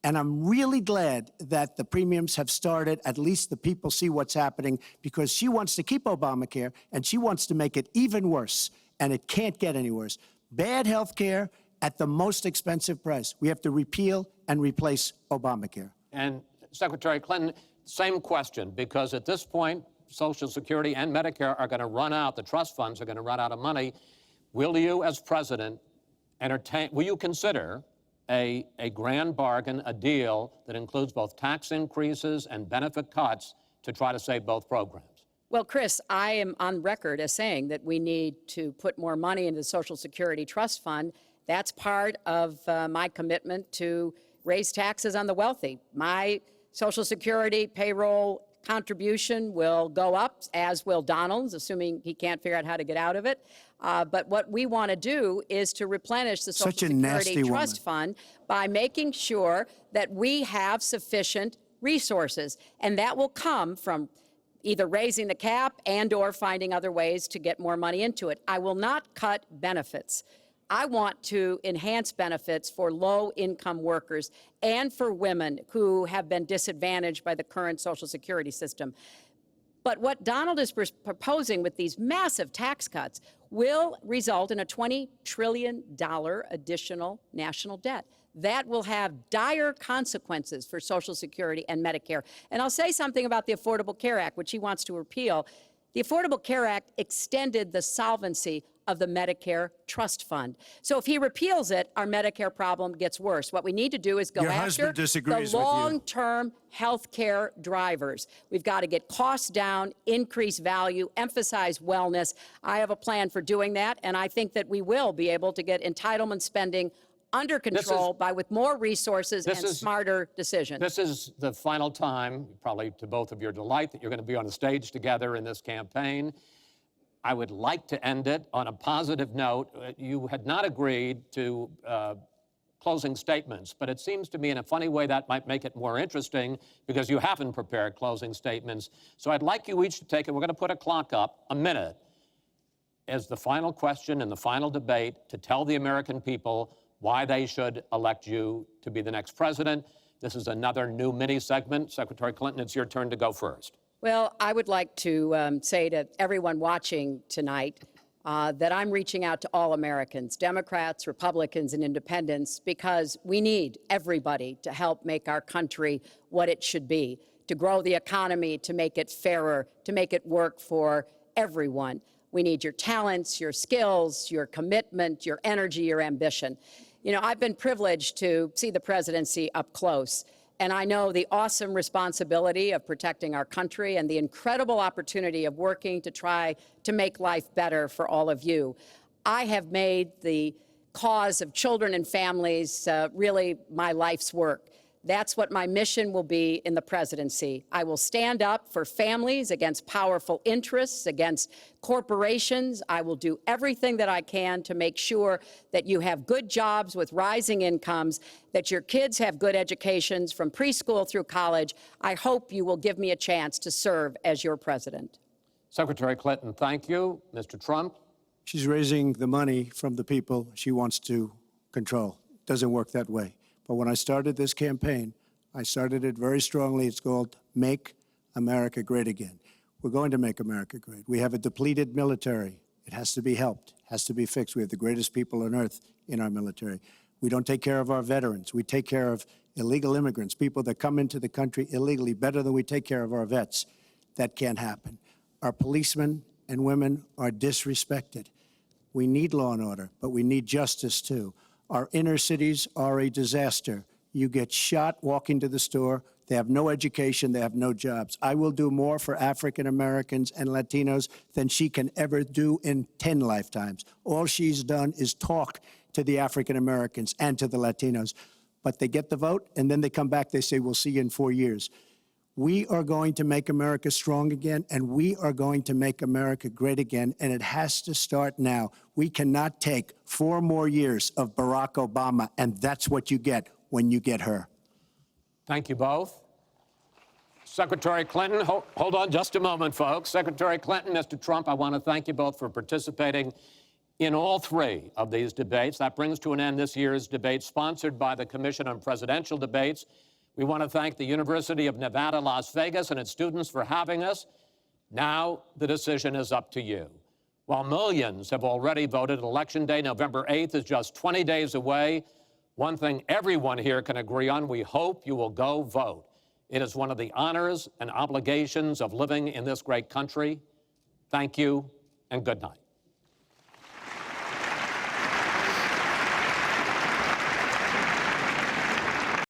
And I'm really glad that the premiums have started. At least the people see what's happening, because she wants to keep Obamacare and she wants to make it even worse. And it can't get any worse. Bad health care at the most expensive price. We have to repeal and replace Obamacare. And Secretary Clinton, same question, because at this point, Social Security and Medicare are going to run out, the trust funds are going to run out of money. Will you, as president, will you consider a grand bargain, a deal that includes both tax increases and benefit cuts to try to save both programs? Well, Chris, I am on record as saying that we need to put more money into the Social Security Trust Fund. That's part of my commitment to raise taxes on the wealthy. My Social Security payroll contribution will go up, as will Donald's, assuming he can't figure out how to get out of it. But what we want to do is to replenish the Social Security Trust Fund by making sure that we have sufficient resources. And that will come from either raising the cap and or finding other ways to get more money into it. I will not cut benefits. I want to enhance benefits for low-income workers and for women who have been disadvantaged by the current Social Security system. But what Donald is proposing with these massive tax cuts will result in a $20 trillion additional national debt. That will have dire consequences for Social Security and Medicare. And I'll say something about the Affordable Care Act, which he wants to repeal. The Affordable Care Act extended the solvency of the Medicare Trust Fund. So if he repeals it, our Medicare problem gets worse. What we need to do is go Your after husband disagrees the with you. long-term health care drivers. We've got to get costs down, increase value, emphasize wellness. I have a plan for doing that, and I think that we will be able to get entitlement spending under control with more resources and smarter decisions. This is the final time, probably to both of your delight, that you're going to be on the stage together in this campaign. I would like to end it on a positive note. You had not agreed to closing statements, but it seems to me in a funny way that might make it more interesting because you haven't prepared closing statements. So I'd like you each to take it. We're going to put a clock up, a minute, as the final question in the final debate to tell the American people why they should elect you to be the next president. This is another new mini segment. Secretary Clinton, it's your turn to go first. Well, I would like to say to everyone watching tonight that I'm reaching out to all Americans, Democrats, Republicans, and independents, because we need everybody to help make our country what it should be, to grow the economy, to make it fairer, to make it work for everyone. We need your talents, your skills, your commitment, your energy, your ambition. You know, I've been privileged to see the presidency up close, and I know the awesome responsibility of protecting our country and the incredible opportunity of working to try to make life better for all of you. I have made the cause of children and families really my life's work. That's what my mission will be in the presidency. I will stand up for families against powerful interests, against corporations. I will do everything that I can to make sure that you have good jobs with rising incomes, that your kids have good educations from preschool through college. I hope you will give me a chance to serve as your president. Secretary Clinton, thank you. Mr. Trump? She's raising the money from the people she wants to control. Doesn't work that way. But when I started this campaign, I started it very strongly. It's called Make America Great Again. We're going to make America great. We have a depleted military. It has to be helped, has to be fixed. We have the greatest people on earth in our military. We don't take care of our veterans. We take care of illegal immigrants, people that come into the country illegally, better than we take care of our vets. That can't happen. Our policemen and women are disrespected. We need law and order, but we need justice too. Our inner cities are a disaster. You get shot walking to the store. They have no education. They have no jobs. I will do more for African Americans and Latinos than she can ever do in 10 lifetimes. All she's done is talk to the African Americans and to the Latinos. But they get the vote, and then they come back. They say, we'll see you in 4 years. We are going to make America strong again, and we are going to make America great again, and it has to start now. We cannot take 4 more years of Barack Obama, and that's what you get when you get her. Thank you both. Secretary Clinton, hold on just a moment, folks. Secretary Clinton, Mr. Trump, I want to thank you both for participating in all 3 of these debates. That brings to an end this year's debate sponsored by the Commission on Presidential Debates. We want to thank the University of Nevada, Las Vegas, and its students for having us. Now the decision is up to you. While millions have already voted, Election Day, November 8th, is just 20 days away. One thing everyone here can agree on: we hope you will go vote. It is one of the honors and obligations of living in this great country. Thank you, and good night.